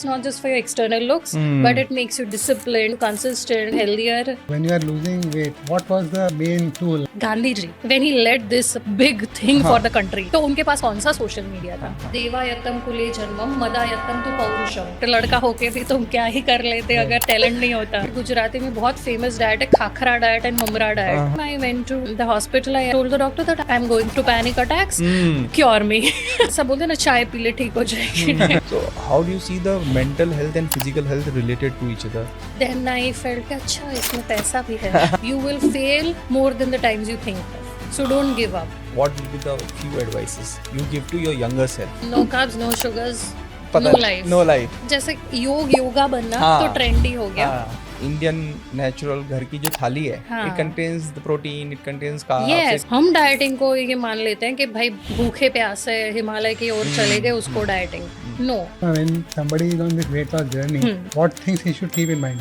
It's not just for your external looks, but it makes you disciplined, consistent, healthier. When you are losing weight, what was the main tool? Gandhi ji, when he led this big thing for the country, तो उनके पास कौन सा social media था? देवायत्तम कुले जन्मम मदायत्तम तु पौरुषम। तो लड़का होके भी तुम क्या ही कर लेते अगर टैलेंट नहीं होता। गुजराती में बहुत फेमस डाइट है khakhra diet and mamra diet. I went to the hospital. I told the doctor that I'm going to panic attacks. Cure me. सब बोलते ना चाय पी ले ठीक हो जाएगी। So how do you see the mental health and physical health related to each other? Then I felt कि अच्छा इसमें पैसा भी है. You will fail more than the times you think. So don't give up. What will be the few advices you give to your younger self? No carbs, no sugars, पता no नहीं, life. No life. जैसे योगा बनना हाँ. तो trendy हो गया. Indian natural घर की जो थाली है, हाँ. it contains the protein, it contains carbs. Yes, हम डाइटिंग को ये मान लेते हैं कि भाई भूखे प्यासे हिमालय की ओर चले गए उसको dieting. No. When somebody is on this weight loss journey, what things he should keep in mind?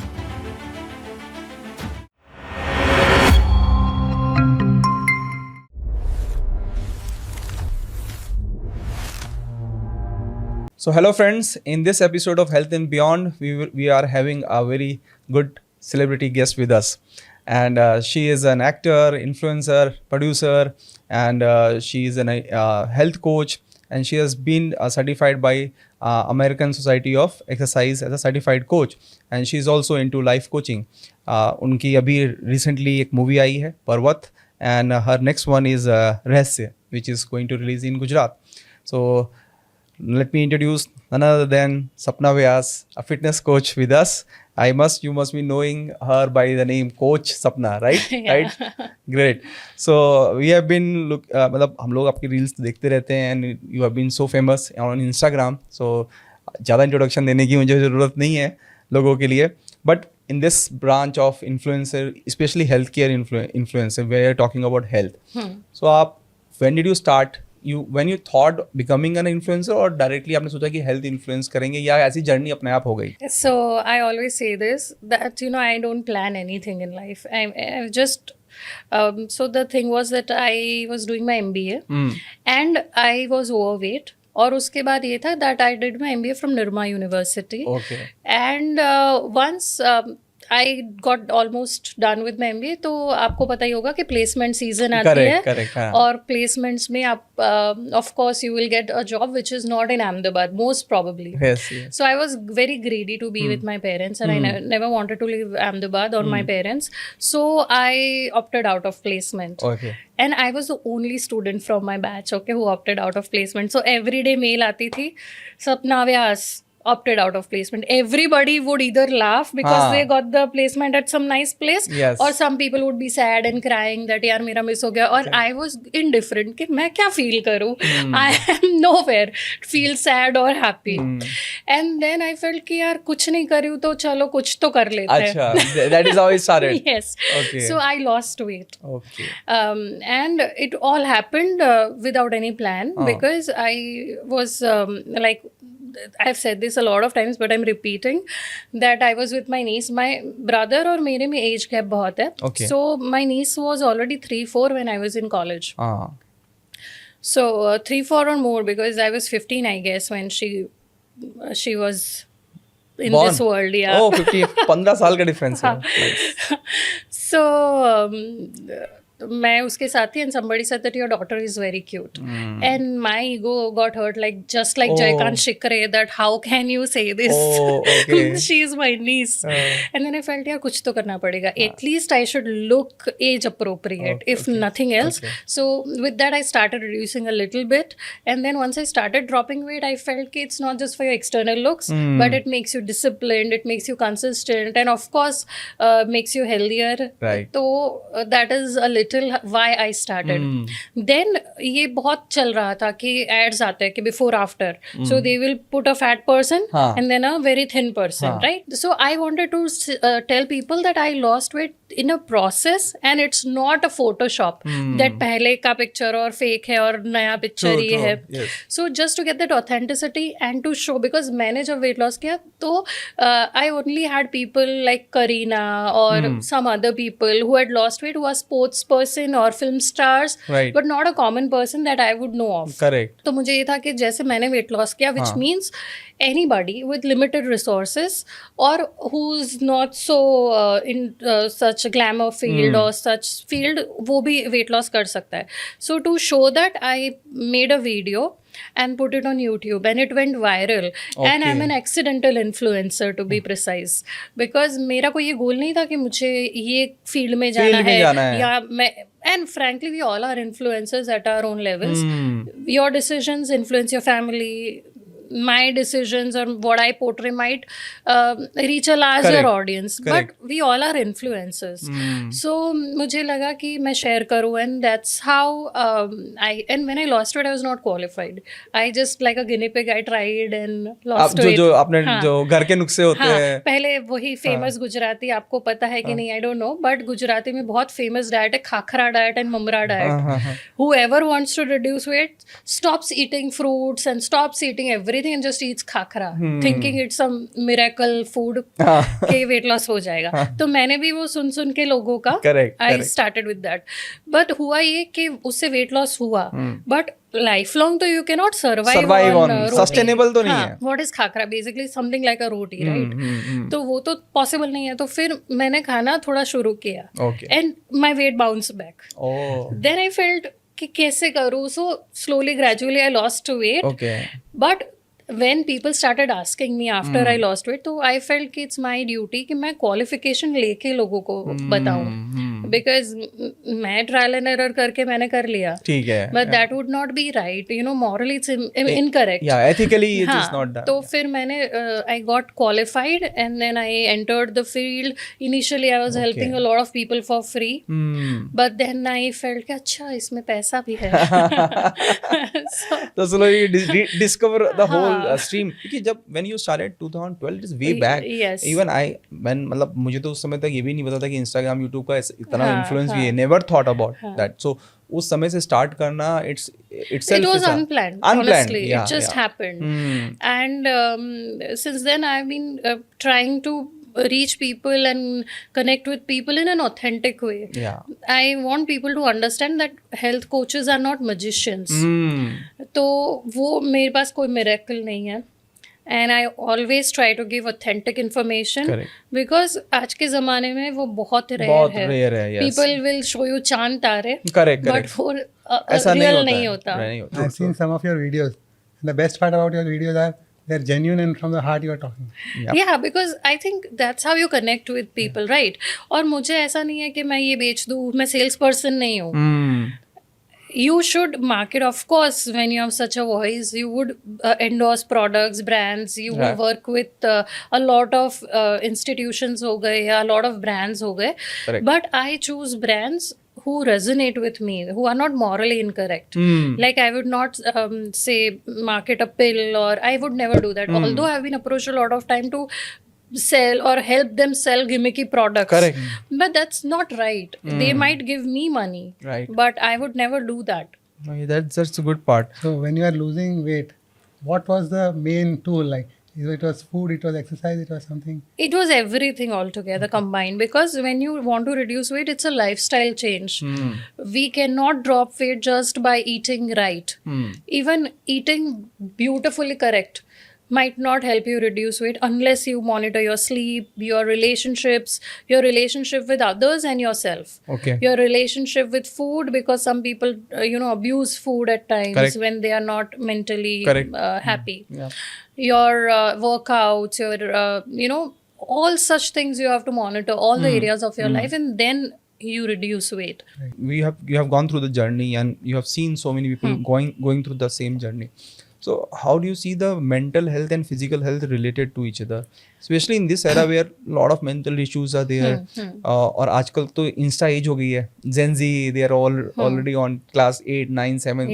So hello friends, in this episode of Health and Beyond, we are having a very good celebrity guest with us. And she is an actor, influencer, producer, and she is a health coach. And she has been certified by American Society of Exercise as a certified coach. And she is also into life coaching. उनकी अभी recently एक movie आई है, पर्वत. And her next one is रहस्य, which is going to release in Gujarat. So let me introduce none other than Sapna Vyas, a fitness coach with us. You must be knowing her by the name Coach Sapna, right? Yeah. Right? Great. So we have been मतलब हम लोग आपकी reels देखते रहते हैं and you have been so famous on Instagram. So ज़्यादा introduction देने की मुझे ज़रूरत नहीं है लोगों के लिए. But in this branch of influencer, especially healthcare influencer, where you're talking about health. So आप when did you start? When you thought becoming an influencer or directly आपने सोचा कि health influence करेंगे या ऐसी journey अपने आप हो गई? So I always say this that I don't plan anything in life. I just so the thing was that I was doing my MBA and I was overweight. और उसके बाद ये था that I did my MBA from Nirma University. Okay. And once I got almost done with my MBA, तो आपको पता ही होगा कि placement season आती है. Correct, हाँ. और placements में आप of course you will get a job which is not in Ahmedabad, most probably. Yes. So I was very greedy to be with my parents and I never wanted to leave Ahmedabad or my parents. So I opted out of placement. Okay. And I was the only student from my batch, okay, who opted out of placement. So every day mail आती थी, Sapna Vyas opted out of placement. Everybody would either laugh because they got the placement at some nice place, Yes. or some people would be sad and crying that यार मेरा miss हो गया. और I was indifferent कि मैं क्या feel करूँ. I am nowhere feel sad or happy. And then I felt कि यार कुछ नहीं करी हूँ तो चलो कुछ तो कर लेते हैं. अच्छा, that is how it started. Yes. Okay. So I lost weight. Okay. And it all happened without any plan because I was like, I've said this a lot of times, but I'm repeating that I was with my niece. My brother और मेरे में age gap बहुत है. Okay. So my niece was already 3-4 when I was in college. So 3-4 or more because I was 15, I guess, when she was in Born. this world. Yeah. Oh, 15 साल का difference है. Nice. So मैं उसके साथ थी and somebody said that your daughter is very cute. And my ego got hurt just like Jaykant Shikre, that how can you say this? Oh, okay. She is my niece. And then I felt यार कुछ तो करना पड़ेगा. At least I should look age appropriate, if nothing else. Okay. So with that I started reducing a little bit. And then once I started dropping weight, I felt कि it's not just for your external looks, but it makes you disciplined, it makes you consistent, and of course makes you healthier. Right. तो that is a little why I started. Then ये बहुत चल रहा था कि ads आते हैं कि before after. So they will put a fat person and then a very thin person, right? So I wanted to tell people that I lost weight in a process and it's not a Photoshop that पहले का picture और fake है और नया picture ये है. Yes. So just to get that authenticity and to show, because मैंने जब weight loss किया तो I only had people like Kareena or some other people who had lost weight, who are sports person or film stars, Right. but not a common person that I would know of. Correct. तो मुझे ये था कि जैसे मैंने weight loss किया, which means anybody with limited resources or who's not so in such a glamour field or such field, वो भी weight loss कर सकता है. So to show that, I made a video and put it on YouTube, and it went viral. And I'm an accidental influencer, to be precise, because मेरा कोई ये गोल नहीं था कि मुझे ये फील्ड में जाना है या मैं. And frankly, we all are influencers at our own levels. Your decisions influence your family. My decisions or what I portray might reach a larger audience. But we all are influencers. So मुझे लगा कि मैं share करूँ, and that's how and when I lost weight, I was not qualified. I just like a guinea pig, I tried and lost weight. जो आपने जो घर के नुस्खे होते हैं, पहले वही फेमस गुजराती, आपको पता है कि नहीं, I don't know, but Gujarati में बहुत फेमस डाइट है khakhra diet and mamra diet. Whoever wants to reduce weight stops eating fruits and stops eating everything and just eats khakhra, thinking it's some miracle food के weight loss हो जाएगा. तो मैंने भी वो सुन के लोगों का I started with that. But हुआ ये कि उससे weight loss हुआ, but lifelong तो you cannot survive on sustainable तो नहीं है. What is khakhra? Basically something like a roti, right? तो वो तो possible नहीं है. तो फिर मैंने खाना थोड़ा शुरू किया, and my weight bounced back. Then I felt कि कैसे करूँ? So slowly, gradually I lost weight. But when people started asking me after I lost weight, तो I felt कि it's my duty कि मैं qualification लेके लोगों को बताऊँ, because मैं trial and error करके मैंने कर लिया, ठीक है, but that would not be right, you know, morally it's incorrect. Yeah, ethically it is not done. तो फिर मैंने I got qualified and then I entered the field. Initially I was helping a lot of people for free, but then I felt कि अच्छा इसमें पैसा भी है. तो slowly discover the whole stream. क्योंकि जब when you started 2012, it is way back. Yes. Even मतलब मुझे तो उस समय तक ये भी नहीं पता था कि Instagram, YouTube का इतना influence भी है. Never thought about that. So उस समय से start करना, it was unplanned. Honestly, it just happened. And since then I've been trying to reach people and connect with people in an authentic way. I want people to understand that health coaches are not magicians. तो वो मेरे पास कोई miracle नहीं है. And I always try to give authentic information. Because आज के ज़माने में वो बहुत rare है. People will show you चांद तारे, but वो real नहीं होता. I've seen some of your videos. The best part about your videos are they're genuine and from the heart you are talking. Yeah, because I think that's how you connect with people, right? और मुझे ऐसा नहीं है कि मैं ये बेच दूँ, मैं सेल्स पर्सन नहीं हूँ. You should market, of course, when you have such a voice, you would endorse products, brands, you would work with a lot of institutions हो गए, a lot of brands हो गए. But I choose brands who resonate with me, who are not morally incorrect. Like I would not say market a pill, or I would never do that. Although I've been approached a lot of time to sell or help them sell gimmicky products. But that's not right. They might give me money, but I would never do that. That's a good part. So when you are losing weight, what was the main tool? Like it was food, it was exercise, it was something? It was everything altogether combined, because when you want to reduce weight, it's a lifestyle change. We cannot drop weight just by eating right. Even eating beautifully correct might not help you reduce weight unless you monitor your sleep, your relationships, your relationship with others and yourself. Your relationship with food, because some people abuse food at times when they are not mentally happy. Your workouts, your all such things you have to monitor, all the areas of your life, and then you reduce weight. You have gone through the journey, and you have seen so many people going through the same journey. So how do you see the mental health and physical health related to each other, especially in this era where a lot of mental issues are there? और आजकल तो Insta as हो गई है, Gen Z, they are all already on class 8, 9, 7.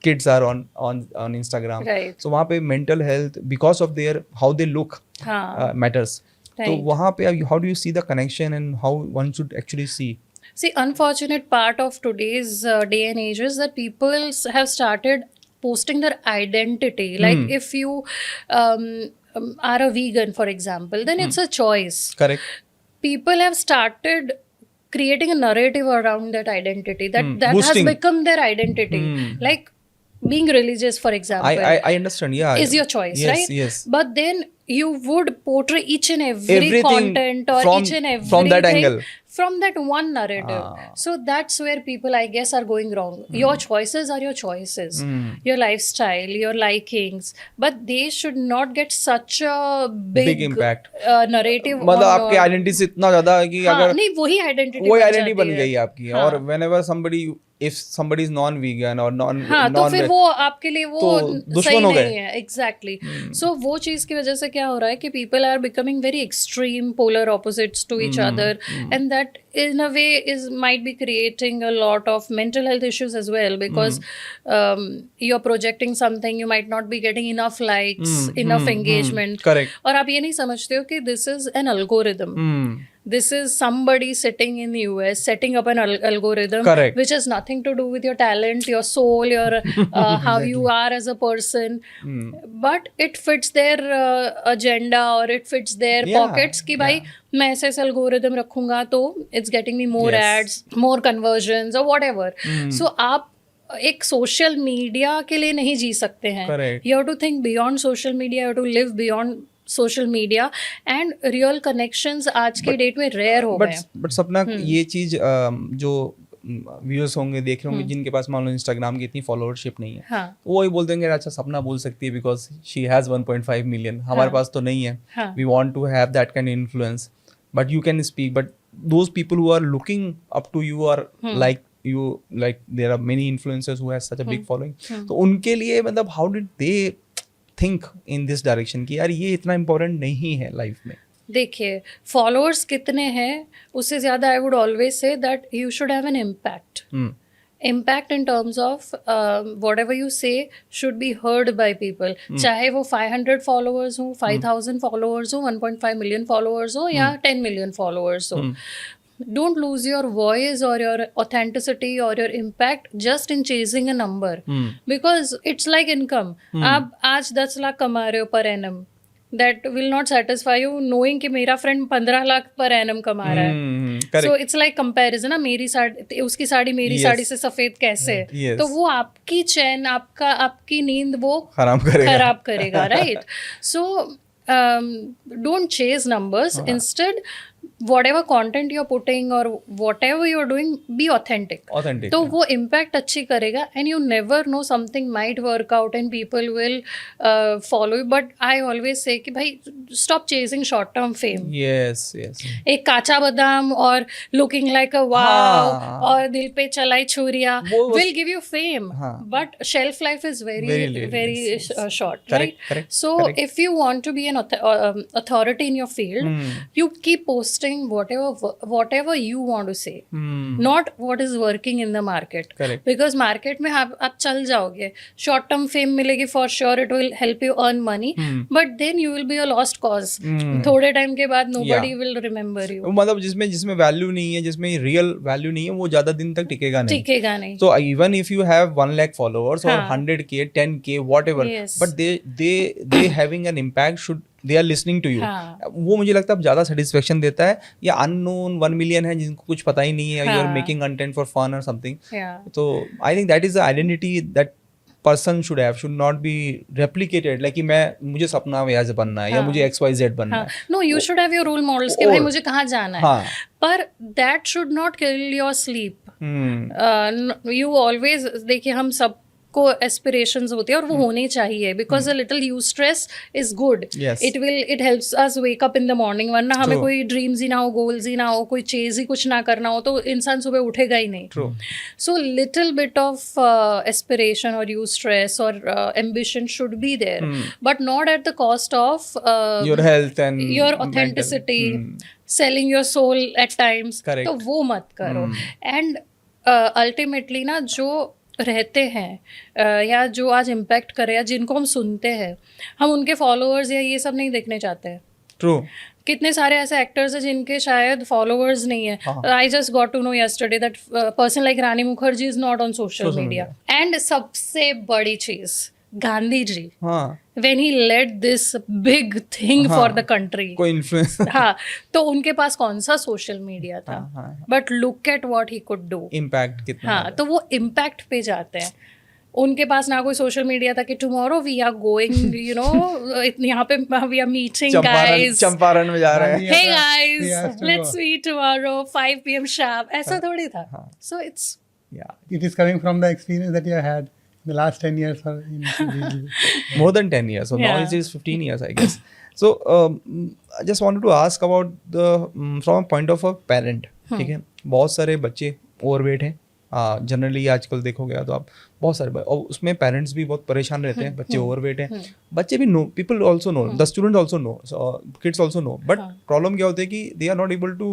Kids are on Instagram. So वहाँ पे mental health, because of their how they look matters. तो वहाँ पे how do you see the connection and how one should actually see? See, unfortunate part of today's day and age is that people have started posting their identity. Like if you are a vegan, for example, then it's a choice. People have started creating a narrative around that identity, that has become their identity. Like being religious, for example, I understand. Yeah. is your choice, Yes, right? yes. But then you would portray each and every Everything content or from- each and everything from that angle. from that one narrative. So that's where people, I guess, are going wrong. Your choices are your choices, your lifestyle, your likings, but they should not get such a Big impact. narrative. मतलब on आपके your- identity से इतना ज्यादा है कि हाँ, अगर नहीं वही आइडेंटिटी वही आइडेंटिटी बन गई है आपकी, हाँ. और whenever somebody if somebody is non vegan or non हाँ तो फिर वो आपके लिए वो तो सही दुश्मन हो गए। नहीं है, एग्जैक्टली। सो वो चीज की वजह से क्या हो रहा है कि people are becoming very extreme polar opposites to each other, and that in a way is might be creating a lot of mental health issues as well, because you're projecting something, you might not be getting enough likes, enough engagement, correct. और आप ये नहीं समझते हो कि this is an algorithm. This is somebody sitting in the US setting up an algorithm, Correct. which has nothing to do with your talent, your soul, your how you are as a person, but it fits their agenda, or it fits their Yeah, pockets कि भाई मैं ऐसे ऐसे algorithm रखूंगा तो it's getting me more Yes. ads, more conversions or whatever. So आप एक social media के लिए नहीं जी सकते हैं. Correct. You have to think beyond social media, you have to live beyond social media, and real connections आज के date में रेयर हो गए. बट सपना, ये चीज जो व्यूअर्स होंगे, देख रहे होंगे, जिनके पास मान लो इंस्टाग्राम की इतनी फॉलोअरशिप नहीं है, हाँ. वो ही बोल देंगे अच्छा सपना बोल सकती है बिकॉज शी हैज 1.5 मिलियन, हमारे पास तो नहीं है, हाँ. We want to have that kind influence, but you can speak, but those people who are looking up to you are like you, like there are many influencers who has such a big following, तो उनके लिए मतलब how did they think in this direction कि यार ये इतना important नहीं है लाइफ में? देखिए, फॉलोअर्स कितने हैं उससे ज़्यादा I would always say that you should have an impact. Impact in terms of whatever you say should be heard by people. चाहे वो 500 followers हो, 5000 followers हो, 1.5 million followers हो, या 10 million followers हो. Don't lose your voice or your authenticity or your impact just in chasing a number. Because it's like income. आप आज 10 लाख कमा रहे हो per annum. That will not satisfy you knowing कि मेरा friend 15 लाख per annum कमा रहा है. So it's like comparison ना, मेरी साड़ी उसकी साड़ी मेरी साड़ी से सफेद कैसे, तो वो आपकी चैन, आपकी नींद वो खराब करेगा, right? So don't chase numbers. Instead, whatever content you're putting or whatever you're doing, be authentic. तो वो impact अच्छी करेगा, and you never know, something might work out and people will follow you. But I always say कि भाई stop chasing short term fame. Yes. एक काचा बादाम और looking like a wow और दिल पे चलाई Chhuriya will give you fame, but shelf life is very short, right? So if you want to be an authority in your field, you keep posting whatever you want to say, not what is working in the market. Because market में आप चल जाओगे, short term fame मिलेगी for sure, it will help you earn money, but then you will be a lost cause. थोड़े time के बाद nobody will remember you. मतलब जिसमें वैल्यू नहीं है, जिसमें रियल वैल्यू नहीं है, वो ज्यादा दिन तक टिकेगा नहीं. So even if you have 1 lakh followers or 100k, 10k, whatever, but they having an impact, should they are listening to you. वो मुझे लगता है ज्यादा सेटिस्फेक्शन देता है, या अननोन 1 मिलियन है जिनको कुछ पता ही नहीं है, you are making content for fun or something. So I think that is the identity that person should have, should not be replicated, like कि मुझे सपना व्याज बनना है, या मुझे XYZ बनना है. No, you should have your role models कि भाई मुझे कहाँ जाना है, पर that should not kill your sleep. You always, देखिए हम सब को एस्पिरेशंस होती है और वो होनी चाहिए, because a little eustress is good. It helps us wake up in the morning. वरना हमें कोई ड्रीम्स ही ना हो, गोल्स ही ना हो, कोई चेज ही कुछ ना करना हो, तो इंसान सुबह उठेगा ही नहीं. So little bit of aspiration और यूस्ट्रेस और ambition should be there, but not at the cost of your health and your authenticity, selling your soul at times. तो वो मत करो. एंड अल्टीमेटली ना, जो रहते हैं या जो आज इम्पैक्ट करे या जिनको हम सुनते हैं, हम उनके फॉलोअर्स या ये सब नहीं देखने चाहते हैं. ट्रू. कितने सारे ऐसे एक्टर्स हैं जिनके शायद फॉलोअर्स नहीं है. I just got to know yesterday that person like Rani Mukherjee is not on social media. And सबसे बड़ी चीज, Gandhi ji, when he led this big thing for the country, कोई इन्फ्लुएंस, तो उनके पास कौन सा सोशल मीडिया था, but look at what he could do. Impact कितना. तो वो इम्पैक्ट पे जाते हैं. उनके पास ना कोई सोशल मीडिया था कि tomorrow we are going you know यहाँ पे we are meeting guys, Champaran में जा रहे हैं. hey He has guys to let's go. meet tomorrow 5 p.m. sharp, ऐसा थोड़ी था. So it's Yeah. It is coming from the experience that you had in the last 10 years or More than 10 years. So now Yeah. it is 15 years, I guess. So I just wanted to ask about the from a point of a parent. ठीक है, बहुत सारे बच्चे overweight हैं. Generally आजकल देखोगे तो आप बहुत सारे और उसमें पेरेंट्स भी बहुत परेशान रहते हैं. बच्चे ओवरवेट हैं, बच्चे भी no, people also no, the students also no, kids also no. But problem क्या होता है कि they are not able to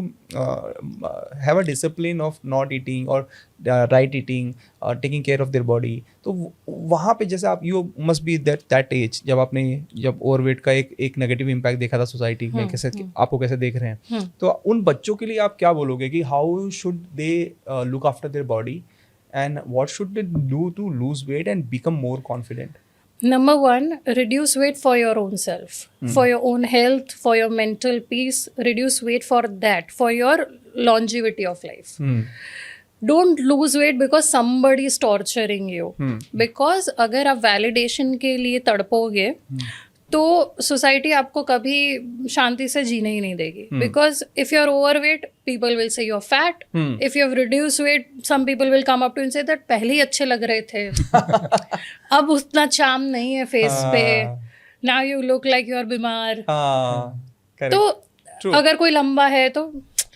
have a discipline of not eating और right eating, taking care of their body. तो वहाँ पे जैसे आप you must be that age जब ओवरवेट का एक नेगेटिव इम्पैक्ट देखा था सोसाइटी में, कैसे आपको कैसे देख रहे हैं, तो उन बच्चों के लिए आप क्या बोलोगे कि how should they look after their body and what should they do to lose weight and become more confident? Number one, reduce weight for your own self, for your own health, for your mental peace. Reduce weight for that, for your longevity of life. Don't lose weight because somebody is torturing you. Because अगर आप validation के लिए तड़पोगे तो society आपको कभी शांति से जीने ही नहीं देगी. Because if you are overweight people will say you are fat. If you have reduce weight some people will come up to and say that पहले ही अच्छे लग रहे थे, अब उतना चार्म नहीं है फेस पे, now you look like you are बीमार. तो अगर कोई लंबा है तो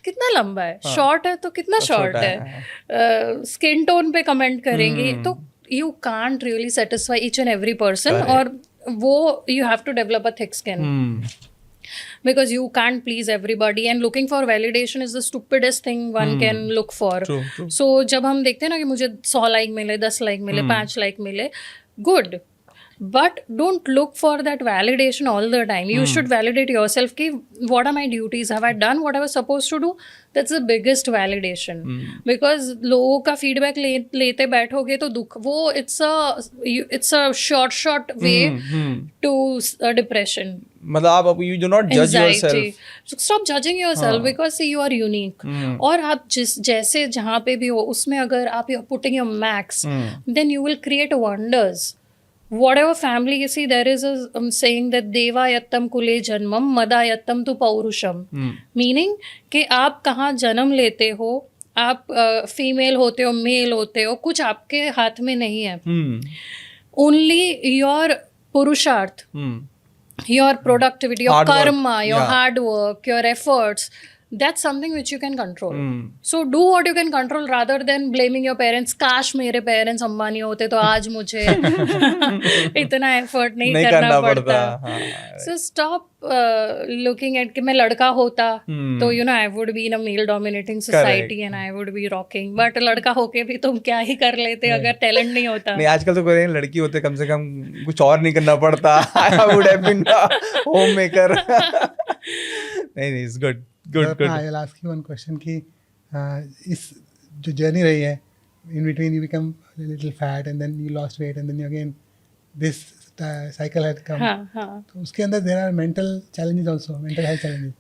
कितना लंबा है, शॉर्ट है तो कितना शॉर्ट है, स्किन टोन पे कमेंट करेंगे. तो you can't really satisfy each and every person. और वो you have to develop a thick skin because you can't please everybody and looking for validation is the stupidest thing one can look for. True. So जब हम देखते हैं ना कि मुझे 100 like मिले, 10 लाइक मिले, 5 लाइक मिले, good, but don't look for that validation all the time. You should validate yourself कि what are my duties, have I done what I was supposed to do. That's the biggest validation. Because लोगों का feedback लेते बैठोगे तो दुख, वो it's a short way to depression. मतलब आप you do not judge Anxiety. yourself. So stop judging yourself because see you are unique. और आप जैसे जहाँ पे भी हो उसमें अगर आप putting your max, then you will create wonders. Whatever family you see, there is a saying that deva yattam kule janmam mada yattam tu paurusham. Meaning कि आप कहाँ जन्म लेते हो, आप फीमेल होते हो, मेल होते हो, कुछ आपके हाथ में नहीं है. Only your पुरुषार्थ, your productivity, your Hard work. karma, your Yeah. hard work, your efforts, that's something which you can control. So do what you can control rather than blaming your parents. काश मेरे parents Ambani होते तो आज मुझे इतना effort नहीं करना पड़ता. So stop looking at कि मैं लड़का होता तो you know I would be in a male dominating society and I would be rocking. But लड़का होके भी तुम क्या ही कर लेते अगर talent नहीं होता. नहीं, आजकल तो कोई लड़की होते कम से कम कुछ और नहीं करना पड़ता. I would have been a homemaker. नहीं, it's good. Good. I'll ask you one question कि इस जो जर्नी रही है, in between you become a little fat and then you lost weight and then you again this cycle had come. हाँ. तो उसके अंदर there are mental challenges also, mental health challenges.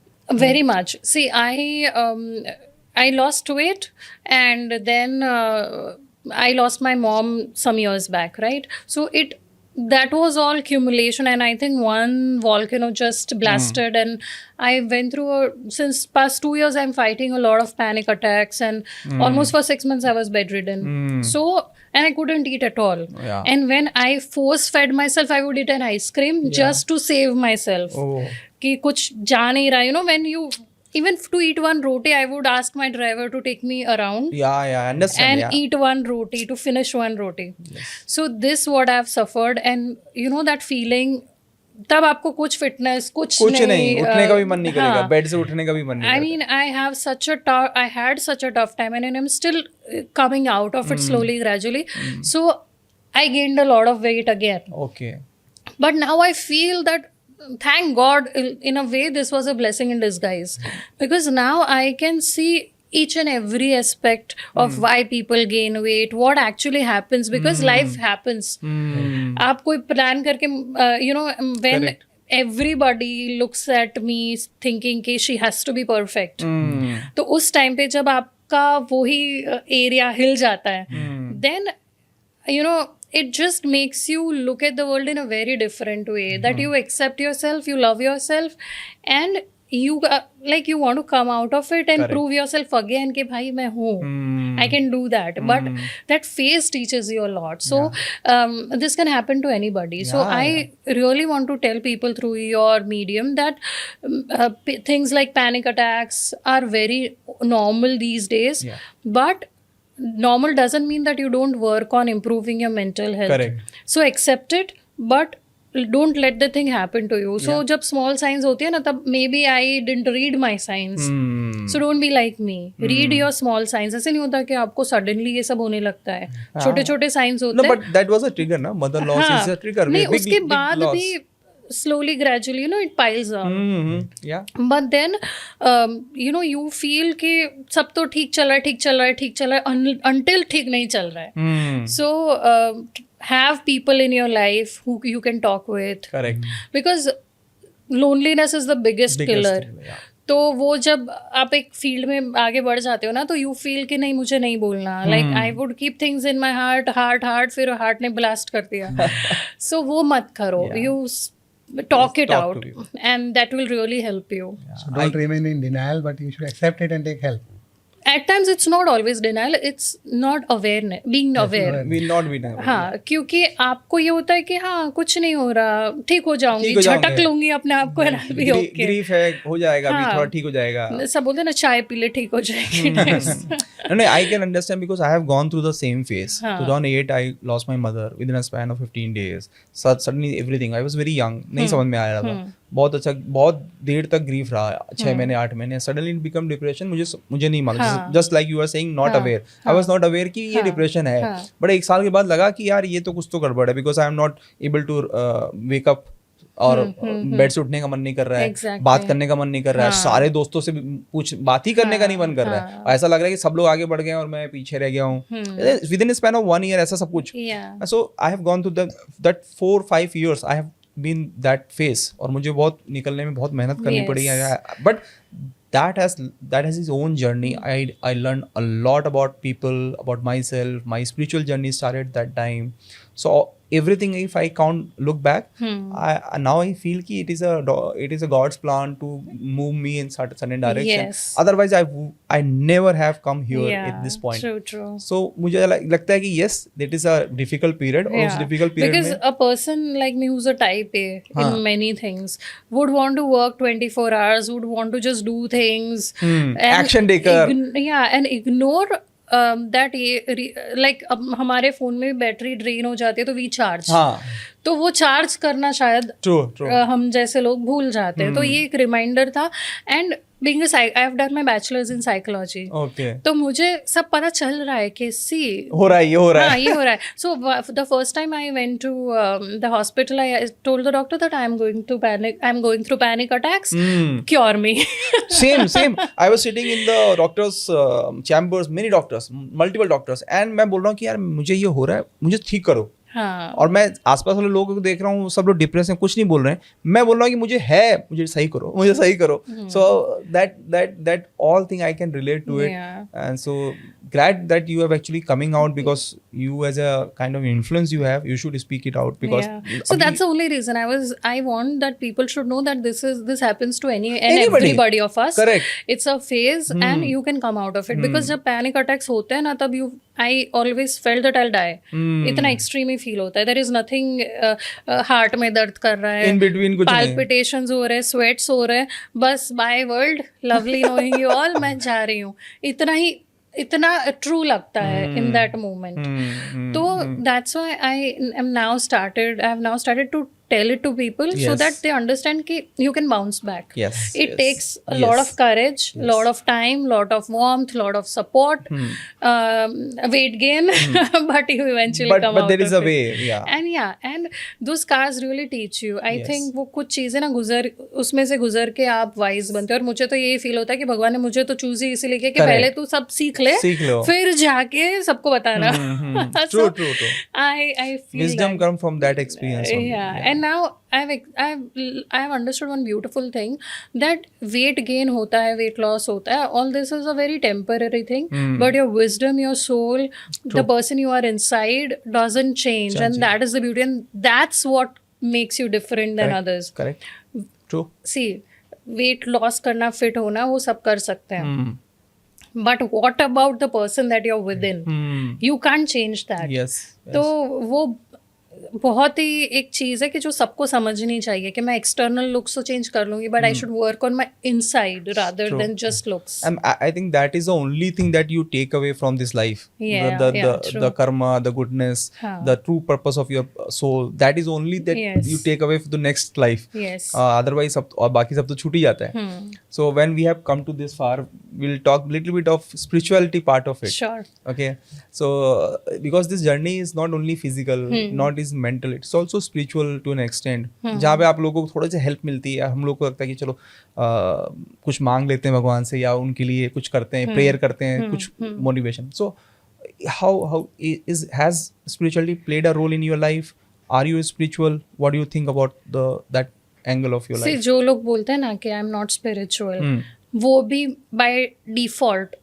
Very much. See, I lost weight and then I lost my mom some years back, right? So that was all accumulation and I think one volcano just blasted and I went through since past 2 years I'm fighting a lot of panic attacks and almost for 6 months I was bedridden. So and I couldn't eat at all. Yeah. And when I force fed myself I would eat an ice cream just to save myself. कि कुछ जा नहीं रहा, you know, when you even to eat one roti I would ask my driver to take me around. Yeah, I understand. And eat one roti, to finish one roti. Yes. So this what I've suffered and you know that feeling, तब आपको कुछ fitness कुछ नहीं, उठने का भी मन नहीं करेगा, बेड से उठने का भी मन नहीं I mean I had such a tough time and I'm still coming out of it slowly gradually. So I gained a lot of weight again. Okay. But now I feel that thank God, in a way, this was a blessing in disguise. Because now I can see each and every aspect of why people gain weight, what actually happens, because life happens. आप कोई plan करके, you know, when Correct. everybody looks at me thinking कि she has to be perfect. तो उस time पे जब आपका वही area हिल जाता है, then you know it just makes you look at the world in a very different way, that you accept yourself, you love yourself, and you like you want to come out of it and Correct. prove yourself again कि भाई मैं हूँ, I can do that. But that phase teaches you a lot. So this can happen to anybody. So Yeah, I really want to tell people through your medium that things like panic attacks are very normal these days. Yeah. But normal doesn't mean that you don't work on improving your mental health. Correct. So accept it, but don't let the thing happen to you. So जब small signs होती है ना, तब maybe I didn't read my signs. So don't be like me. Read your small signs. ऐसे नहीं होता कि आपको suddenly ये सब होने लगता है. छोटे छोटे signs होते No, हैं. but that was a trigger, ना? Mother loss is a trigger. नहीं, Big- उसके big बाद loss. भी slowly, gradually, you know, it piles up. Yeah. But then, you know, you feel कि सब तो ठीक चल रहा है until ठीक नहीं चल रहा है. So have people in your life who you can talk with, Correct. because loneliness is the biggest killer. Yeah. तो वो जब आप एक फील्ड में आगे बढ़ जाते हो ना, तो यू फील कि नहीं मुझे नहीं बोलना, like I would keep things in my heart, फिर हार्ट ने ब्लास्ट कर दिया. सो वो मत करो. You talk it talk out, to people. and that will really help you. So don't remain in denial, but you should accept it and take help. At times it's not always denial, it's not awareness, being aware. Will not be done. हाँ, क्योंकि आपको ये होता है कि हाँ कुछ नहीं हो रहा, ठीक हो जाऊंगी, ठीक हो जाऊंगे. झटक लूंगी अपने आप को, and I'll be okay. Grief है, हो जाएगा, अभी हाँ. थोड़ा ठीक हो जाएगा. सब बोलते हैं ना, चाय पी ले ठीक हो जाएगी. No, I can understand because I have gone through the same phase. हाँ. 2008, I lost my mother within a span of 15 days. Suddenly everything. I was very young. नहीं समझ में आ रहा था. बहुत अच्छा, बहुत देर तक ग्रीफ रहा, 6 महीने 8 महीने. Suddenly it became depression. मुझे नहीं मालूम. हाँ. Just like you were saying, not aware. I was not aware कि ये depression है. But एक साल के बाद लगा कि यार ये तो कुछ तो गड़बड़ है, because I am not able to wake up. और बेड से उठने का मन नहीं कर रहा है. Exactly. बात करने का मन नहीं कर रहा है. सारे दोस्तों से बात ही करने का नहीं मन कर रहा है. ऐसा लग रहा है कि सब लोग आगे बढ़ गए और मैं पीछे रह गया हूँ. With in span of 1 year ऐसा सब कुछ. Yeah. So I have gone through that 4-5 years. I have been that phase. और मुझे बहुत निकलने में बहुत मेहनत करनी Yes. पड़ी है. But that has his own journey. I learned a lot about people, about myself. My spiritual journey started that time. So everything, if I look back, now I feel कि it is a God's plan to move me in certain direction. Yes. Otherwise I never have come here at this point. True. So मुझे लगता है कि yes, that is a difficult period. और उस difficult period because में a person like me who's a type A in many things would want to work 24 hours, would want to just do things, and action taker. and ignore that like अब हमारे phone में battery drain हो जाती है तो we charge. हाँ. तो वो चार्ज करना शायद True. हम जैसे लोग भूल जाते हैं. तो ये एक रिमाइंडर था. And being I have done my bachelors in psychology. Okay. तो मुझे सब पता चल रहा है कि हो रहा है, ये हो रहा है. हाँ, ये हो रहा है. So the first time I went to the hospital, I told the doctor that I'm going through panic attacks. Cure me. Same. I was sitting in the doctors' chambers, many doctors, multiple doctors, and मैं बोल रहा हूँ कि यार मुझे ये हो रहा है, मुझे ठीक करो. हाँ. और मैं आसपास वाले लोगों को देख रहा हूँ, सब लोग डिप्रेस हैं, कुछ नहीं बोल रहे हैं. मैं बोल रहा हूँ कि मुझे सही करो. So that all thing I can relate to it. Yeah. And so glad that you have actually coming out, because you as a kind of influence you should speak it out, because Yeah. So that's the only reason I want that people should know that this happens to any and Anybody. everybody of us. Correct. It's a phase and you can come out of it. Because जब panic attacks होते हैं ना, तब I always felt that I'll die. इतना extreme ही feel होता है. There is nothing heart में दर्द कर रहा है. In between कुछ नहीं. Palpitations हो रहे हैं, sweats हो रहे हैं. बस bye world, lovely knowing you all, मैं जा रही हूँ. इतना ट्रू लगता है in that moment. तो that's why I have now started to tell it to people, so Yes. that they understand कि you can bounce back. Yes, It yes, takes a lot yes. of courage, lot of time, lot of warmth, lot of support, weight gain, but you eventually come but out there is of a it. way. And those scars really teach you. I Yes. think वो कुछ चीज़ें ना उसमें से गुजर के आप wise बनते हो. और मुझे तो यही फील होता है कि भगवान ने मुझे तो चूज ही इसीलिए किया कि Correct. पहले तू सब सीख लो, फिर जाके सबको बताना. True. I feel Wisdom that. come from that experience only. Yeah, and And now I've understood one beautiful thing, that weight gain hota hai, weight loss hota hai, all this is a very temporary thing, but your wisdom, your soul, the person you are inside doesn't change, and that is the beauty, and that's what makes you different than others. Correct. True. See, weight loss करना, fit होना, वो सब कर सकते हैं, but what about the person that you're within? You can't change that. Yes. तो वो बहुत ही एक चीज़ है कि जो सबको समझनी चाहिए कि मैं एक्सटर्नल लुक्स तो चेंज कर लूंगी, but I should work on my inside rather than just looks. I think that is the only thing that you take away from this life. Yeah, true. The karma, the goodness, the true purpose of your soul. That is only that Yes. you take away for the next life. Yes. Otherwise, सब और बाकी सब तो छूट ही जाता है. So when we have come to this far, we'll talk little bit of spirituality part of it. Sure. Okay. So because this journey is not only physical, not is mental, it's also spiritual to an extent. जहाँ पे आप लोगों को थोड़ा सा help मिलती है, हम लोग को लगता है कि चलो कुछ मांग लेते हैं भगवान से, या उनके लिए कुछ करते हैं, प्रेयर करते हैं, कुछ motivation. So how has spirituality played a role in your life? Are you spiritual? What do you think about that angle of your See, life? जो लोग बोलते हैं ना कि आई एम नॉट स्पिरिचुअल, वो भी by default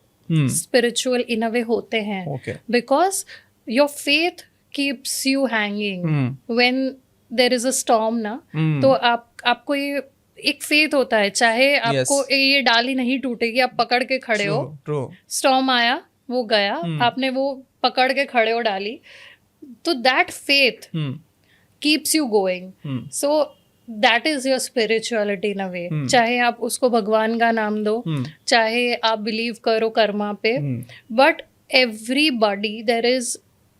spiritual in a वे होते हैं. Okay. Because your faith keeps you hanging when there is a storm ना. तो आपको ये एक फेथ होता है, चाहे आपको ये डाली नहीं टूटेगी, आप पकड़ के खड़े हो. True. स्टॉर्म आया, वो गया, आपने वो पकड़ के खड़े हो डाली, तो that faith keeps you going. So that is your spirituality in a way. चाहे आप उसको भगवान का नाम दो, चाहे आप बिलीव करो कर्मा पे, but everybody there is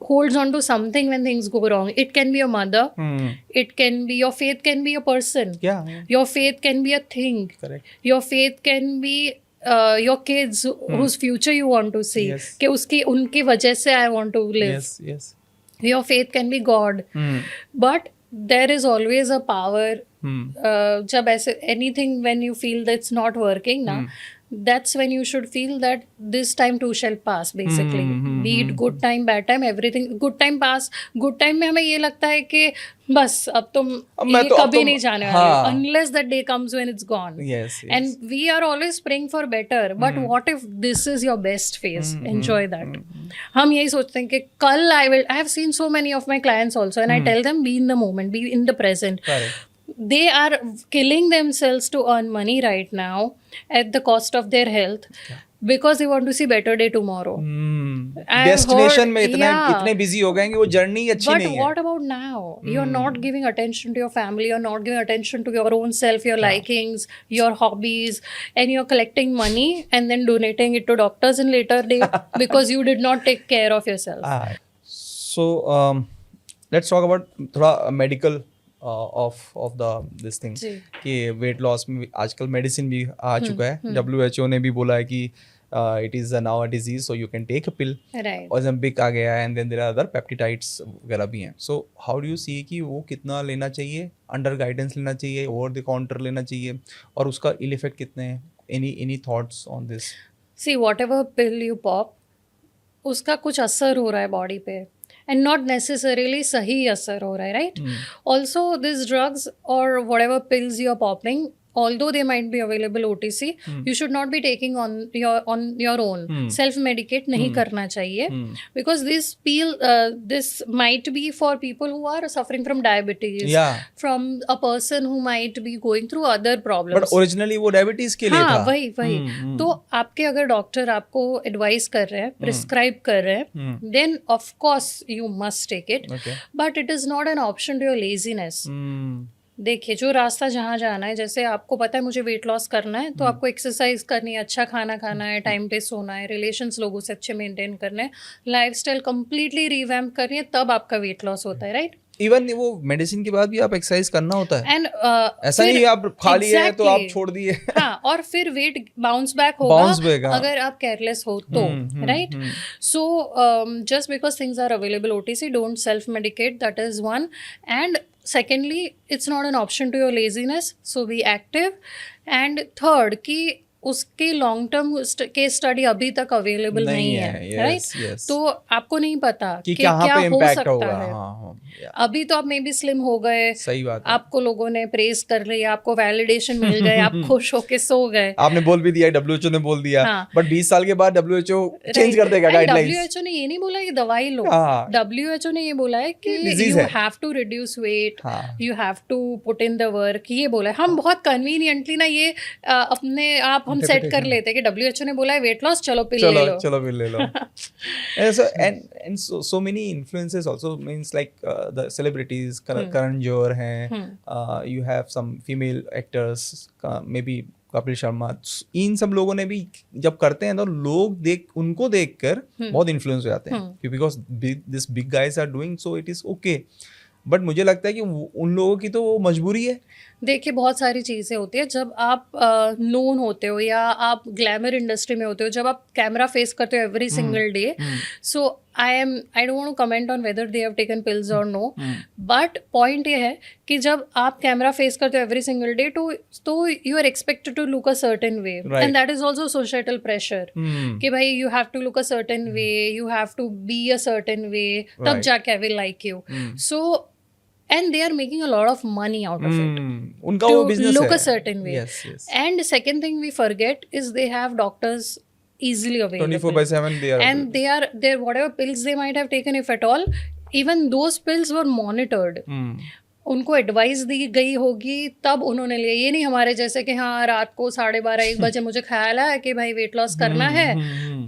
holds on to something when things go wrong. It can be your mother, it can be your faith, can be a person, Yeah. your faith can be a thing, Correct. your faith can be your kids whose future you want to see, Yes. कि उसकी उनकी वजह से I want to live. Yes. Yes. Your faith can be God, but there is always a power. जब ऐसे anything when you feel that's not working ना, that's when you should feel that this time too shall pass, basically. Be it good time, bad time, everything. Good time pass. Good time में हमें ये लगता है कि बस अब तुम ये कभी नहीं जाने वाले, unless that day comes when it's gone. Yes. And we are always praying for better, but what if this is your best phase? Enjoy that. हम यही सोचते हैं कि कल I have seen so many of my clients also, and I tell them, be in the moment, be in the present. Correct. They are killing themselves to earn money right now at the cost of their health, because they want to see better day tomorrow. Destination में इतने busy हो गए कि वो journey अच्छी But नहीं है. what about now? You're not giving attention to your family, you're not giving attention to your own self, your likings, your hobbies, and you're collecting money and then donating it to doctors in later day because you did not take care of yourself. So let's talk about थोड़ा medical of this thing जी. कि weight loss में आजकल medicine भी आ चुका है. WHO ने भी बोला है कि it is now a disease, so you can take a pill. Right. Ozempic आ गया है, and then there are other peptides वगैरह भी हैं. So how do you see कि वो कितना लेना चाहिए, under guidance लेना चाहिए, over the counter लेना चाहिए, और उसका ill effect कितने हैं? Any thoughts on this? See, whatever pill you pop, उसका कुछ असर हो रहा है बॉडी पे, and not necessarily सही असर हो रहा है, right? Also, these drugs or whatever pills you're popping, although they might be available OTC, you should not be taking on your own. Self-medicate नहीं करना चाहिए, because this might be for people who are suffering from diabetes, Yeah. from a person who might be going through other problems. But originally वो diabetes के लिए हाँ, था. वही तो आपके अगर डॉक्टर आपको एडवाइस कर रहे हैं, प्रिस्क्राइब कर रहे हैं, then of course you must take it, Okay. But it is not an option to your laziness. देखिए, जो रास्ता जहाँ जाना है, जैसे आपको पता है मुझे वेट लॉस करना है, तो आपको एक्सरसाइज करनी है, अच्छा खाना खाना है, टाइम पे सोना है, रिलेशंस लोगों से अच्छे मेंटेन करने हैं, लाइफस्टाइल कंप्लीटली रिवैम्प करनी है, तब आपका वेट लॉस होता है, राइट? इवन वो मेडिसिन के बाद भी आप एक्सरसाइज करना होता है. एंड ऐसा नहीं आप खा लिए है तो आप छोड़ दिए. हाँ, और फिर weight bounce back Bounce back, होगा हाँ. अगर आप केयरलेस हो तो, right? So just because things are available OTC, don't self medicate, that is one. And secondly, it's not an option to your laziness, so be active. And third, कि उसके long term case study अभी तक available नहीं है, yes, right? yes. तो आपको नहीं पता कि कि कहाँ क्या पे हो इम्पैक्ट सकता होगा। है। हाँ, yeah. अभी तो आप मे बी स्लिम हो गए, सही बात है। आपको लोगों ने प्रेज कर लिया, आपको वैलिडेशन मिल गए, आप खुश होके सो गए। आपने बोल भी दिया, WHO ने बोल दिया, हाँ। बट 20 साल के बाद WHO चेंज कर देगा गाइडलाइंस। WHO ने ये नहीं बोला कि दवाई लो, हाँ। WHO ने ये बोला है कि Disease यू है। हैव टू रिड्यूस वेट, हाँ। You have to put in the work, ये बोला है। हम बहुत कन्वीनियंटली ना ये अपने आप हम सेट कर लेते हैं कि WHO ने बोला है वेट लॉस, चलो पिल ले लो। चलो पिल ले लो। and so many influences also means like the celebrities, Karan Johar हैं, you have some female actors, maybe Kapil Sharma, इन सब लोगों ने भी जब करते हैं तो लोग उनको देखकर बहुत इन्फ्लुएंस हो जाते हैं, because this big guys are doing, so it is okay. But मुझे लगता है कि उन लोगों की तो वो मजबूरी है। देखिए बहुत सारी चीज़ें होती है जब आप नोन होते हो या आप ग्लैमर इंडस्ट्री में होते हो, जब आप कैमरा फेस करते हो every single day, so I don't want to comment on whether they have taken pills और नो, बट पॉइंट ये है कि जब आप कैमरा फेस करते हो एवरी सिंगल डे तो you are expected to look a certain way, and that is also societal pressure कि भाई you have to look a certain way, you have to be a certain way, तब जाके I will like you. So and they are making a lot of money out of it उनका to वो business look है। a certain way. Yes. And second thing we forget is they have doctors easily available 24/7 they are and they're whatever pills they might have taken, if at all, even those pills were monitored. उनको advice दी गई होगी तब उन्होंने लिया। ये नहीं हमारे जैसे कि हाँ रात को 12:30-1 बजे मुझे ख्याल आया कि भाई वेट लॉस करना है,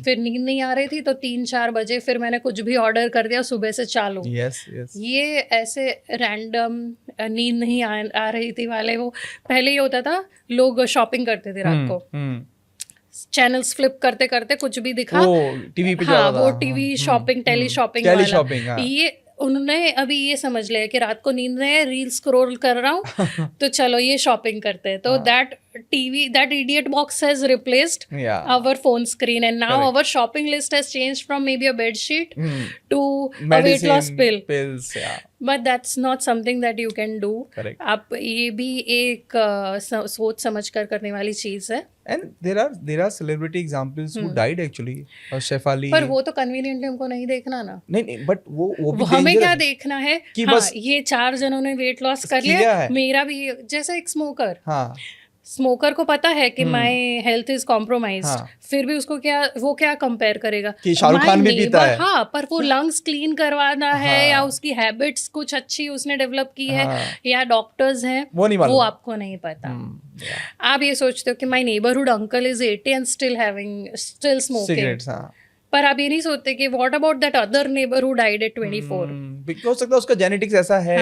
फिर नींद नहीं आ रही थी तो 3-4 बजे फिर मैंने कुछ भी ऑर्डर कर दिया, सुबह से चालू। yes. ये ऐसे रैंडम नींद नहीं आ रही थी वाले, वो पहले ये होता था लोग शॉपिंग करते थे रात को, चैनल्स फ्लिप करते करते कुछ भी दिखा, वो टीवी पे हाँ वो टीवी शॉपिंग, टेली शॉपिंग वाला। हाँ। ये उन्होंने अभी ये समझ लिया कि रात को नींद नहीं है, रील स्क्रॉल कर रहा हूँ तो चलो ये शॉपिंग करते हैं, तो that idiot box has replaced our phone screen, and now our shopping list has changed from maybe a bed sheet to a weight loss pills, but that's not something that you can do. Correct. आप ये भी एक सोच समझ कर करने वाली चीज है। And there are celebrity examples who died actually, chef Ali. पर वो तो कन्वीनियंटली हमको नहीं देखना ना। नहीं बट वो भी हमें क्या देखना है कि हाँ, बस ये 4 जनों ने वेट लॉस कर लिया, मेरा भी जैसा एक स्मोकर, हाँ स्मोकर को पता है कि माय हेल्थ इज कॉम्प्रोमाइज्ड, फिर भी उसको क्या कंपेयर करेगा कि शाहरुख खान भी पीता है, हाँ, पर वो लंग्स क्लीन करवाना है या उसकी हैबिट्स कुछ अच्छी उसने डेवलप की है या डॉक्टर्स हैं, वो आपको नहीं पता। आप ये सोचते हो कि my neighbourhood uncle is 80 and still smoking, पर आप ये नहीं सोचते कि what about that other neighbour who died eight 24, हो सकता है उसका जेनेटिक्स ऐसा है,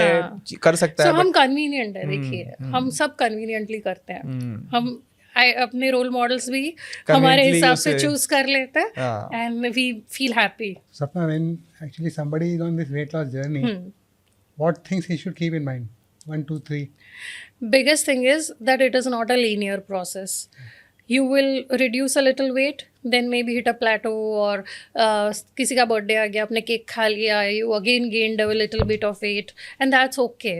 कर सकता है। हम कन्वीनियंट है, देखिए हम सब कन्वीनियंटली करते हैं, हम अपने रोल मॉडल्स भी हमारे हिसाब से चूज कर लेते हैं and we feel happy. Sapna, when actually somebody is on this weight loss journey, what things he should keep in mind? 1, 2, 3. Biggest thing is that it is not a linear process. You will reduce a little weight, then maybe hit a plateau, or किसी का birthday आ गया, आपने cake खा लिया, you again gained a little bit of weight, and that's okay.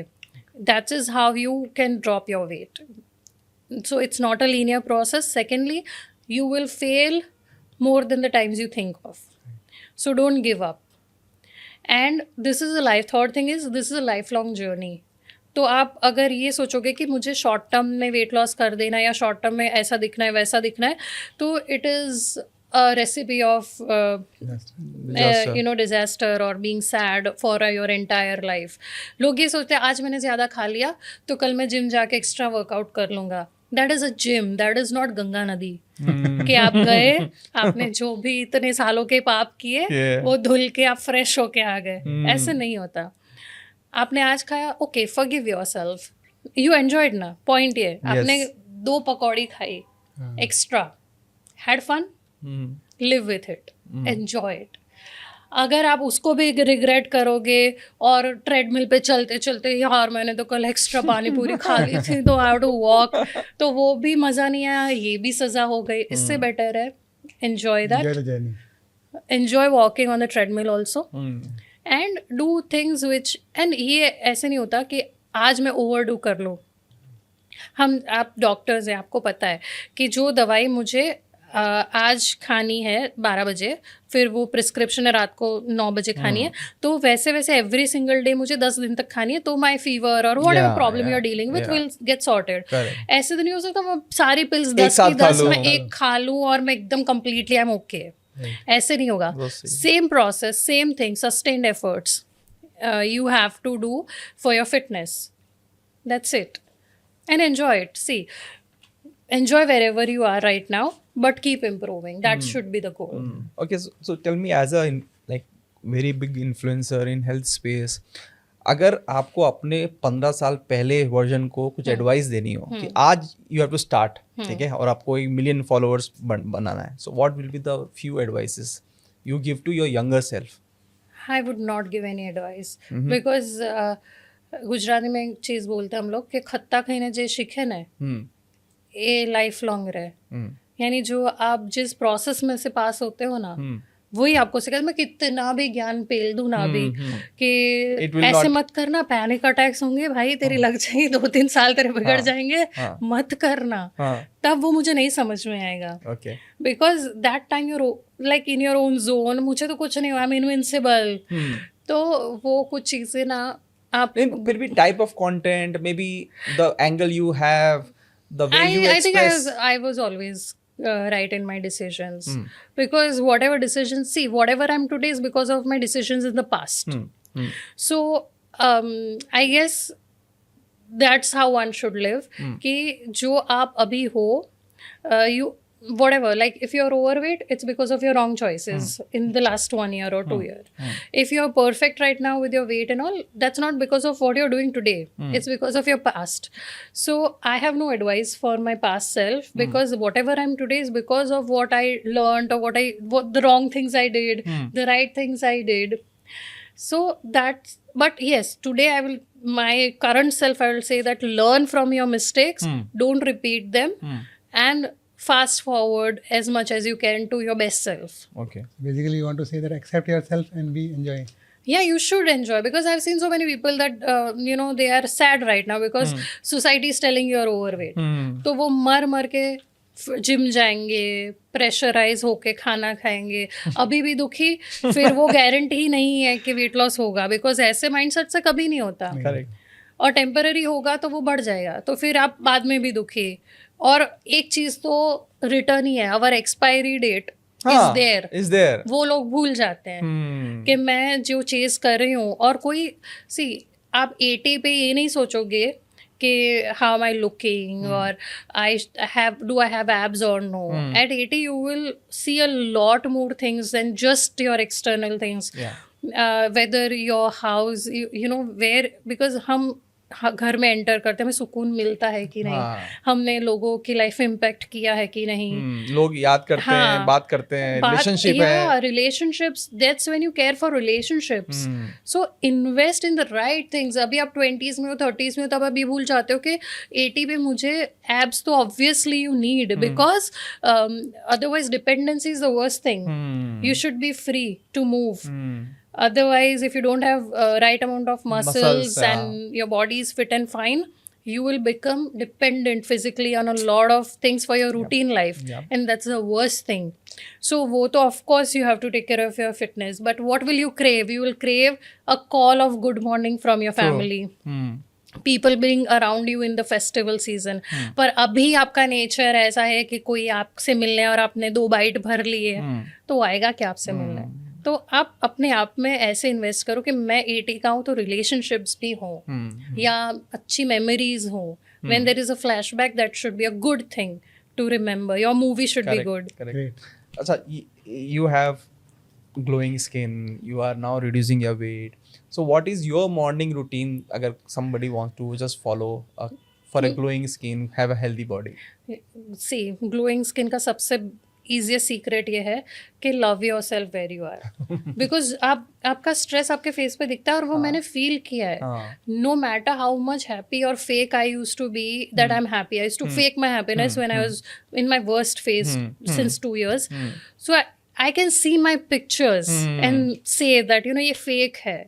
That is how you can drop your weight. So it's not a linear process. Secondly, you will fail more than the times you think of. So don't give up. And this is a third thing is this is a lifelong journey. तो आप अगर ये सोचोगे कि मुझे short term में weight loss कर देना या शॉर्ट टर्म में ऐसा दिखना है वैसा दिखना है, तो it is a recipe of disaster और being sad for your entire life. लोग ये सोचते हैं आज मैंने ज़्यादा खा लिया तो कल मैं जिम जाके एक्स्ट्रा वर्कआउट कर लूँगा। That is a gym, that is not Ganga नदी कि आप गए, आपने जो भी इतने सालों के पाप किए वो धुल के आप फ्रेश होके आ गए, ऐसे नहीं होता। आपने आज खाया, okay forgive yourself, you enjoyed ना, पॉइंट ये आपने 2 पकौड़ी खाई extra, had fun, live with it, enjoy it. अगर आप उसको भी रिग्रेट करोगे और ट्रेडमिल पे चलते चलते यार मैंने तो कल एक्स्ट्रा पानी पूरी खा ली थी तो आई हैव टू वॉक, तो वो भी मज़ा नहीं आया, ये भी सज़ा हो गई। इससे बेटर है enjoy that, enjoy walking on the treadmill also and do things which, and ये ऐसे नहीं होता कि आज मैं ओवरडू कर लूँ, हम आप डॉक्टर्स हैं, आपको पता है कि जो दवाई मुझे आज खानी है 12 बजे, फिर वो प्रिस्क्रिप्शन है रात को 9 बजे खानी है, तो वैसे वैसे एवरी सिंगल डे मुझे 10 दिन तक खानी है, तो माई फीवर और whatever problem you are dealing with will get sorted. ऐसे तो नहीं हो सकता मैं सारी पिल्स 10 की 10 मैं एक खा लूँ और मैं एकदम कम्प्लीटली आई एम ओके. ऐसे नहीं होगा. Same process, same thing, sustained efforts you have to do for your fitness. That's it. And enjoy it. See, enjoy wherever you are right now, but keep improving. That should be the goal. Okay, so tell me, as a like very big influencer in health space, अगर आपको अपने 15 साल पहले version को कुछ advice देनी हो कि आज यू हैव टू स्टार्ट, ठीक है, और आपको 1 million फॉलोअर्स बनाना है, so what will be the few advices you give to your younger self? I would not give any advice because Gujarati में एक चीज़ बोलते हैं हम लोग कि खत्ता खाने जे सीखे ना ये लाइफ लॉन्ग रहे. यानी जो आप जिस प्रोसेस में से पास होते हो ना वही आपको सिखा. मैं कितना भी ज्ञान पेल दूं ना भी कि ऐसे मत करना, पैनिक अटैक्स होंगे भाई, तेरी लग जाएगी 2-3 साल तेरे बिगड़ जाएंगे, मत करना, तब वो मुझे नहीं समझ में आएगा. Because that time you're like in your own zone. मुझे तो कुछ नहीं हुआ, आई एम इनविंसिबल. तो वो कुछ चीजें ना आप फिर भी type of content, may be the angle you have, the way you express. I was always right in my decisions because whatever decisions, see, whatever I'm today is because of my decisions in the past. So I guess that's how one should live. कि जो आप अभी हो, you whatever, like if you're overweight, it's because of your wrong choices in the last 1 year or 2 year. If you're perfect right now with your weight and all, that's not because of what you're doing today. It's because of your past. So I have no advice for my past self because whatever I'm today is because of what I learned or what the wrong things I did, the right things I did. So that's, but yes, today my current self, I will say that learn from your mistakes, don't repeat them, and fast forward as much as you can to your best self. Okay. Basically, you want to say that accept yourself and be enjoy. Yeah, you should enjoy because I've seen so many people that they are sad right now because society is telling you are overweight. तो वो मर के gym जाएंगे, pressurise होके खाना खाएंगे, अभी भी दुखी, फिर वो गारंटी ही नहीं है कि वेट लॉस होगा बिकॉज ऐसे माइंडसेट से कभी नहीं होता. Correct. और टेम्पररी होगा तो वो बढ़ जाएगा, तो फिर आप बाद में भी दुखी. और एक चीज तो रिटर्न ही है, अवर एक्सपायरी डेट इज देयर. वो लोग भूल जाते हैं कि मैं जो चेज कर रही हूँ. और कोई सी आप 80 पे ये नहीं सोचोगे कि हाउ एम आई लुकिंग और आई हैव एब्स और no. At 80 you will see a lot more things than just your external things. Whether your house, you know where, because हम घर में एंटर करते हैं, हमें सुकून मिलता है कि नहीं, हमने लोगों की लाइफ में इम्पैक्ट किया है कि नहीं, लोग याद करते हैं, बात करते हैं, रिलेशनशिप है, relationships, that's when you care for relationships. So invest in the right things. अभी आप 20s में हो, 30s में हो, तब अभी भूल जाते हो कि 80 पे मुझे एब्स तो obviously you need because otherwise dependency is the worst thing. You should be free to move. Otherwise, if you don't have right amount of muscles and your body is fit and fine, you will become dependent physically on a lot of things for your routine life. And that's the worst thing. So wo to of course you have to take care of your fitness, but what will you crave? You will crave a call of good morning from your family. People being around you in the festival season. पर अभी आपका nature ऐसा है कि कोई आपसे मिलने और आपने 2 बाइट भर लिए, तो आएगा क्या आपसे मिलने? तो आप अपने आप में ऐसे इन्वेस्ट करो कि मैं 80 का हूँ तो रिलेशनशिप्स भी हों या अच्छी मेमोरीज हों. When there is a flashback, that should be a good thing to remember. Your movie should be good. अच्छा, you have glowing skin, you are now reducing your weight, so what is your morning routine अगर somebody wants to just follow for a glowing skin, have a healthy body? See, glowing skin का सबसे easiest secret ये है कि love yourself where you are. Because आपका stress आपके face पे दिखता है और वो मैंने फील किया है. No matter how much happy और fake I use to be that I am happy, I use to fake my happiness when I was in my worst phase since 2 years. So I can see my pictures and say that ये fake है.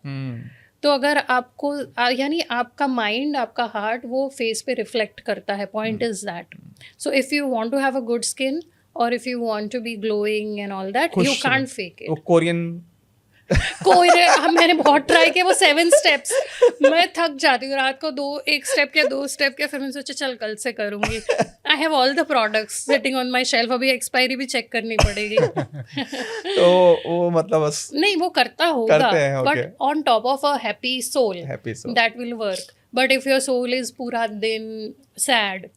तो अगर आपको यानी आपका mind, आपका heart वो face पे रिफ्लेक्ट करता है. Point is that. So if you want to have a good skin और if you want to be glowing and all that, you can't fake वो इट. कोरियन मैंने बहुत ट्राई किया वो 7 स्टेप्स. मैं थक जाती हूँ रात को, एक स्टेप किया, 2 स्टेप किया, फिर मैंने सोचा चल कल से करूंगी. I have all the products sitting on my shelf. अभी एक्सपायरी भी चेक करनी पड़ेगी. तो वो मतलब बस नहीं, वो करता होगा, करते हैं, okay. But on top of a happy soul Happy soul. That will work. But if your soul is पूरा दिन सैड,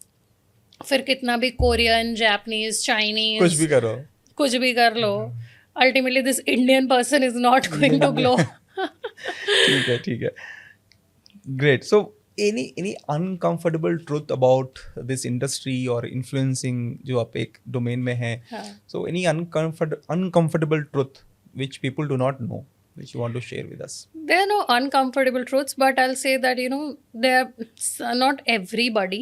फिर कितना भी कोरियन, जापानीज, चाइनीज कुछ भी कर लो. ultimately this Indian person is not going to glow. ठीक है. Great. So any uncomfortable truth about this industry or influencing जो आप एक domain में हैं. हाँ. So any uncomfortable truth which people do not know, which you want to share with us? There are no uncomfortable truths, but I'll say that, they're not everybody,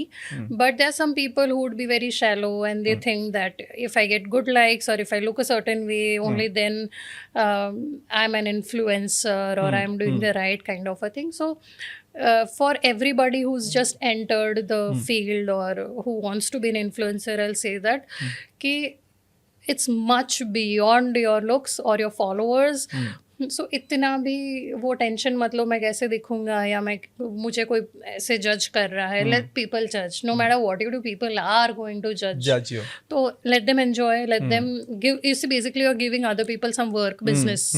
but there are some people who would be very shallow and they think that if I get good likes or if I look a certain way, only then I'm an influencer or I'm doing the right kind of a thing. So for everybody who's just entered the field or who wants to be an influencer, I'll say that ki it's much beyond your looks or your followers. सो इतना भी वो tension मत लो मैं कैसे दिखूंगा या मुझे कोई ऐसे जज कर रहा है. लेट पीपल जज. No matter what you do, people are going to जज you. तो let them enjoy, let them give. You see basically you are giving other people some work, business.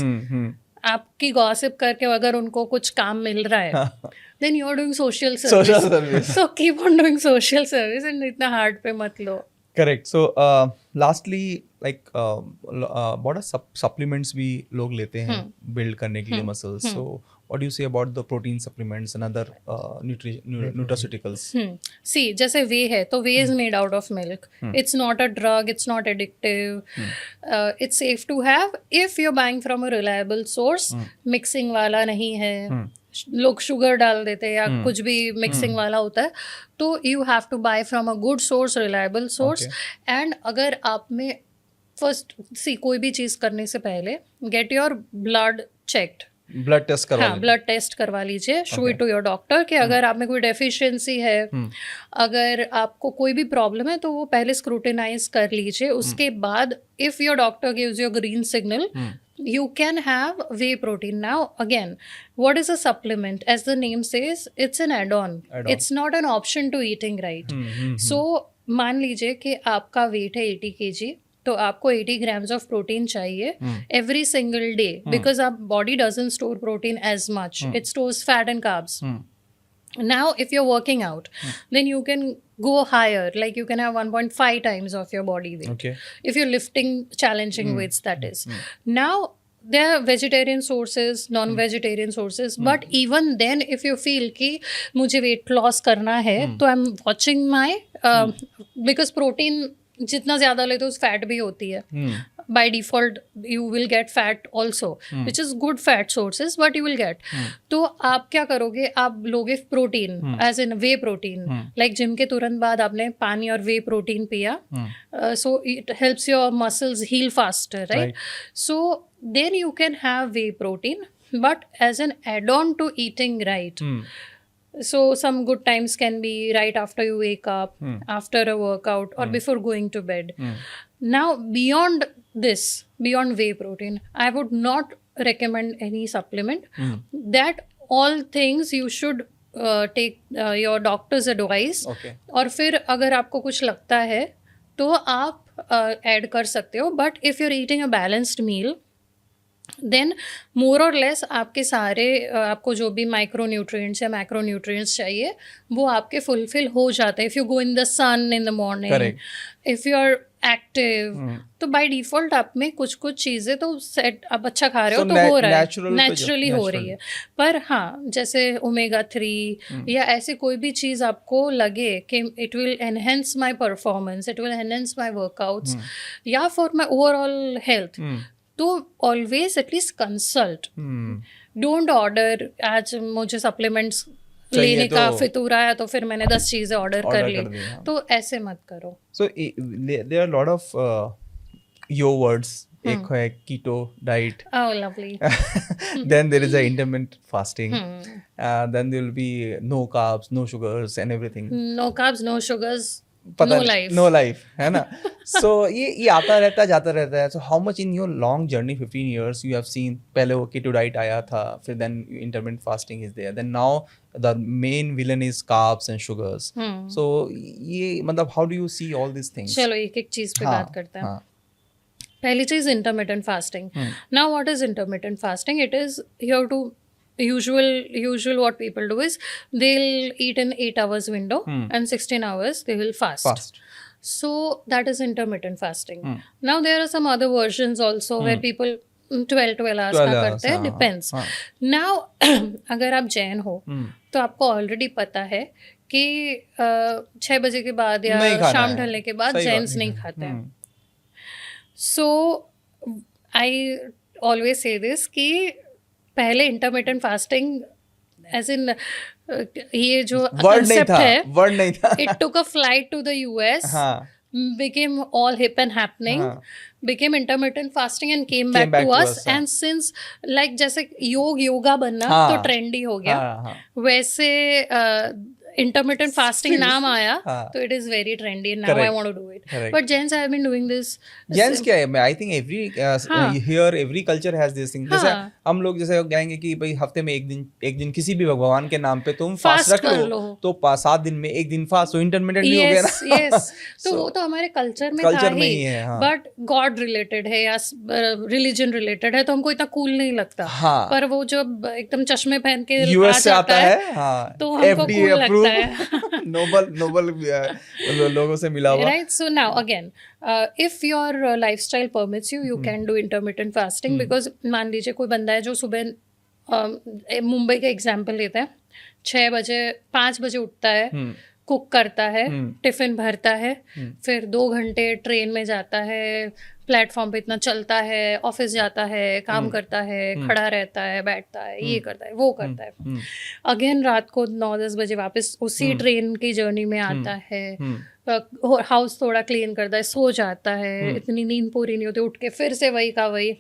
आपकी गॉसिप करके अगर उनको कुछ काम मिल रहा है, then you are doing social service. So keep on doing social service and इतना hard पे मत लो. Correct. So lastly, like बहुत supplements भी लोग लेते हैं build करने के लिए muscles. So what do you say about the protein supplements and other nutraceuticals? See, जैसे whey है तो whey is made out of milk. It's not a drug. It's not addictive. It's safe to have if you're buying from a reliable source. Mixing वाला नहीं है. लोग sugar डाल देते हैं या कुछ भी मिक्सिंग वाला होता है. तो you have to buy from a good source, reliable source. And अगर आप में फर्स्ट कोई भी चीज़ करने से पहले get your blood checked. Blood test करवा ब्लड टेस्ट करवा लीजिए. Show it to your doctor कि अगर आप में कोई डेफिशिएंसी है, अगर आपको कोई भी प्रॉब्लम है तो वो पहले स्क्रूटिनाइज कर लीजिए. उसके बाद if your doctor gives you green signal, you can have whey protein. Now again, what is a supplement? As the name says, it's an add-on. It's not an option to eating right. So मान लीजिए कि आपका wait है 80 kg, तो आपको 80 grams of protein चाहिए every single day, because our body doesn't store protein as much. It stores fat and carbs. Now if you're working out, then you can go higher, like you can have 1.5 times of your body weight. Okay. If you're lifting challenging weights, that is. Now there are vegetarian sources, non-vegetarian sources, but even then if you feel कि मुझे weight loss करना है, तो I'm watching my because protein जितना ज़्यादा लेते हो fat भी होती है. by default you will get fat also, which is good fat sources, but you will get. तो आप क्या करोगे, आप लोगे protein as in whey protein. Like gym के तुरंत बाद आपने पानी और वे प्रोटीन पिया, so it helps your muscles heal faster, right? So then you can have whey protein, but as an add-on to eating right. So some good times can be right after you wake up, after a workout, or before going to bed. Now beyond this, beyond whey protein, I would not recommend any supplement. That all things you should take your doctor's advice. और फिर अगर आपको कुछ लगता है तो आप add कर सकते हो. But if you're eating a balanced meal, then more और लेस आपके सारे आपको जो भी माइक्रो न्यूट्रिएंट्स या मैक्रो न्यूट्रिएंट्स चाहिए वो आपके फुलफिल हो जाते हैं. If you go in the sun in the morning, if you are active, तो बाय डिफ़ॉल्ट आप में कुछ कुछ चीज़ें तो सेट आप अच्छा खा रहे हो तो हो रहा है, नेचुरली हो रही है. पर हाँ, जैसे ओमेगा 3 या ऐसे कोई भी चीज़ आपको लगे कि it will enhance my performance, it will enhance my workouts या फॉर माई ओवरऑल हेल्थ, तो always at least consult. Don't order आज मुझे सप्लीमेंट्स लेने का फितूर आया तो फिर मैंने 10 चीज़ें ऑर्डर कर ली, तो ऐसे मत करो. So there are a lot of your words एक है keto diet. Oh, lovely. Then there is a intermittent fasting. Then there will be no carbs, no sugars and everything. No carbs, no sugars, पता no नहीं, life. no life, है ना? So ये आता रहता है जाता रहता है. So how much in your long journey 15 years you have seen, पहले वो keto diet आया था, फिर then intermittent fasting is there, then now the main villain is carbs and sugars. So ये मतलब how do you see all these things? चलो एक एक चीज पे हाँ, बात करते हैं. हाँ. पहली चीज intermittent fasting. Now what is intermittent fasting? It is you have to usual what people do is they'll eat in 8 hours window and 16 hours they will fast. So that is intermittent fasting. Now there are some other versions also where people 12 hours 12 का hours, करते हैं. हाँ, depends. हाँ. Now अगर आप जैन हो तो आपको ऑलरेडी पता है कि 6 बजे के बाद या नहीं खाना शाम है. ढलने के बाद सही बात, जैन्स नहीं खाते हैं. सो आई ऑलवेज से दिस कि पहले इंटरमिटेंट फास्टिंग एज इन ये जो वर्ड नहीं concept था, है, वर्ड नहीं था. it took a flight to the US, हाँ. became all hip and happening, हाँ. became intermittent fasting and came Came back to us. हाँ. And since like जैसे योगा बनना हाँ. तो ट्रेंडी हो गया, हाँ, हाँ. वैसे intermittent fasting नाम आया हाँ. तो it is very trendy and now Correct. I want to do it. Correct. But gents have been doing this. Gents क्या है, आई थिंक एवरी हाँ. Here every culture has this thing. जैसे हाँ. हम लोग जैसे कहेंगे कि भाई हफ्ते में एक दिन किसी भी भगवान के नाम पे तुम Fast फास्ट रख कर लो, लो. तो 7 दिन में एक दिन फास्ट, तो इंटरमिटेंट भी हो गया Yes, ना. yes. तो So, वो तो हमारे कल्चर में culture था में ही, ही है, हाँ. बट गॉड रिलेटेड है या रिलीजन रिलेटेड है तो हमको इतना कूल नहीं लगता. हाँ. पर वो जब एकदम चश्मे पहन के यूएस से आता है, तो हाँ, हमको FDA cool अप्रूव, लगता है. नोबल लोगों से मिला हुआ. Right, so now again, if your lifestyle permits you, you can do intermittent fasting because मान लीजिए कोई बंदा है जो सुबह मुंबई का एग्जाम्पल लेते हैं, 6 बजे 5 बजे उठता है, कुक करता है, टिफिन भरता है, फिर 2 घंटे ट्रेन में जाता है, प्लेटफॉर्म पे इतना चलता है, ऑफिस जाता है, काम करता है, खड़ा रहता है, बैठता है, ये करता है, वो करता है, अगेन रात को 9-10 बजे वापस उसी ट्रेन की जर्नी में आता है, हाउस थोड़ा क्लीन करता है, सो जाता है, इतनी नींद पूरी नहीं होती, उठ के फिर से वही का वही.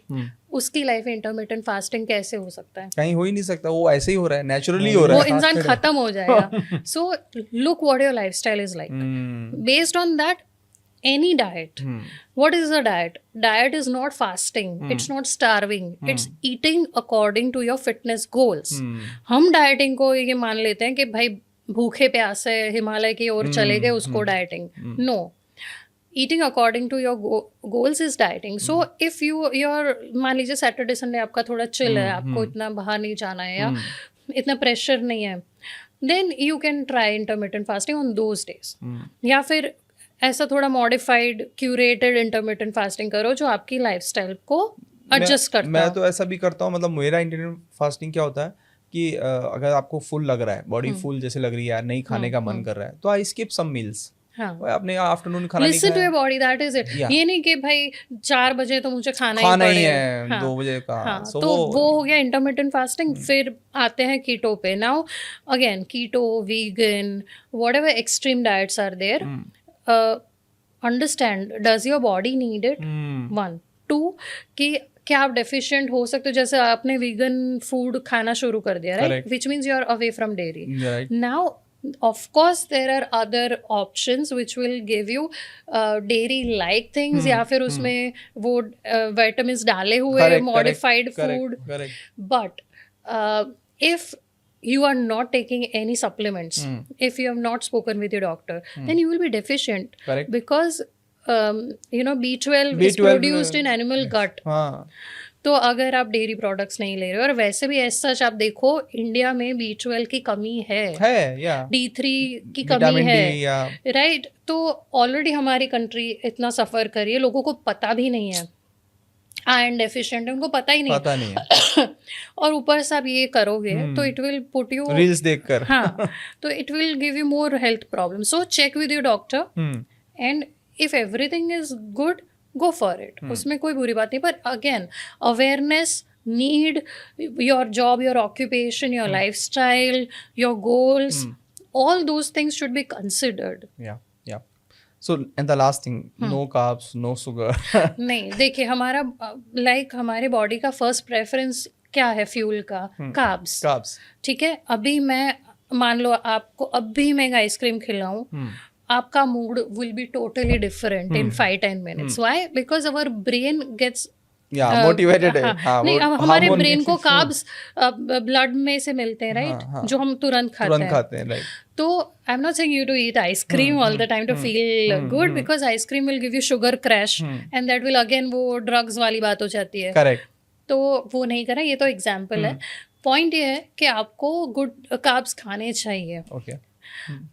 उसकी लाइफ में इंटरमिटेंट फास्टिंग कैसे हो सकता है? कहीं हो ही नहीं सकता, वो ऐसे ही हो रहा है, नेचुरली हो रहा वो है. इंसान खत्म हो जाएगा. So look what your lifestyle is like. Based on that any diet. What is a diet? Diet is not fasting. It's not starving. It's eating according to your fitness goals. हम dieting को ये मान लेते हैं कि भाई भूखे प्यासे हिमालय की ओर चले गए, उसको dieting. No, eating according to your goals is dieting. So if you're मान लीजिए सैटरडे संडे आपका थोड़ा चिल है, आपको इतना बाहर नहीं जाना है या इतना प्रेशर नहीं है, then you can try intermittent fasting on those days. या फिर ऐसा थोड़ा मॉडिफाइड क्यूरेटेड इंटरमिटेंट फास्टिंग करो जो आपकी लाइफस्टाइल को एडजस्ट करता है. मैं तो ऐसा भी करता हूँ, मतलब मेरा इंटरमिटेंट फास्टिंग क्या होता है कि अगर आपको फुल लग रहा है, बॉडी फुल जैसे लग रही है, नहीं खाने का मन कर रहा है, तो आई स्किप सम मील्स. आपने आफ्टरनून खाना नहीं लिसन टू योर खाया, बॉडी, दैट इज इट. ये नहीं कि भाई 4 बजे तो मुझे खाना ही ही है, 2 बजे का. तो वो हो गया इंटरमिटेंट फास्टिंग. फिर आते हैं कीटो पे. Now again keto, vegan, whatever extreme diets are there, understand does your body need it. 1 2 कि क्या आप डेफिशिएंट हो सकते हो. जैसे आपने वीगन फूड खाना शुरू कर दिया, right, which means you are away from dairy. Now of course there are other options which will give you dairy like things या फिर उसमें वो vitamins डाले हुए modified food. But if you are not taking any supplements, if you have not spoken with your doctor, then you will be deficient. Because B12 is produced in animal gut. तो अगर आप dairy products नहीं ले रहे हो, और वैसे भी एज सच आप देखो इंडिया में B12 की कमी है, D3 की कमी है, राइट. तो ऑलरेडी हमारी कंट्री इतना सफर कर रही है, लोगों को पता भी नहीं है आयरन डेफिशिएंट है, उनको पता ही नहीं. और ऊपर से आप ये करोगे तो it will put you reels देखकर, हाँ, तो it will give you more health problem. So check with your doctor and if everything is good, go for it. उसमें कोई बुरी बात नहीं. पर again, awareness, need, your job, your occupation, your lifestyle, your goals, all those things should be considered. Yeah. So and the last thing, no carbs, no sugar. नहीं, देखिए हमारा हमारे बॉडी का फर्स्ट प्रेफरेंस क्या है फ्यूल का? Carbs. Carbs. ठीक है, अभी मैं मान लो आपको अभी मैं एक आइसक्रीम खिलाऊं, आपका mood will be totally different in 5-10 minutes. Why? Because our brain gets Yeah, motivated है. हाँ, नहीं, वो हमारे hormone ब्रेन को mixing food. कार्ब्स ब्लड में से मिलते हैं, राइट? हाँ. जो हम तुरंत तुरंत खाते खाते हैं, right. तो I am not saying you to eat ice cream all the time to feel good, because ice cream will give you sugar crash and that will again वो ड्रग्स वाली बात हो जाती है. Correct. तो वो नहीं करा, ये तो एग्जाम्पल है. पॉइंट ये है कि आपको गुड कार्ब्स खाने चाहिए Okay.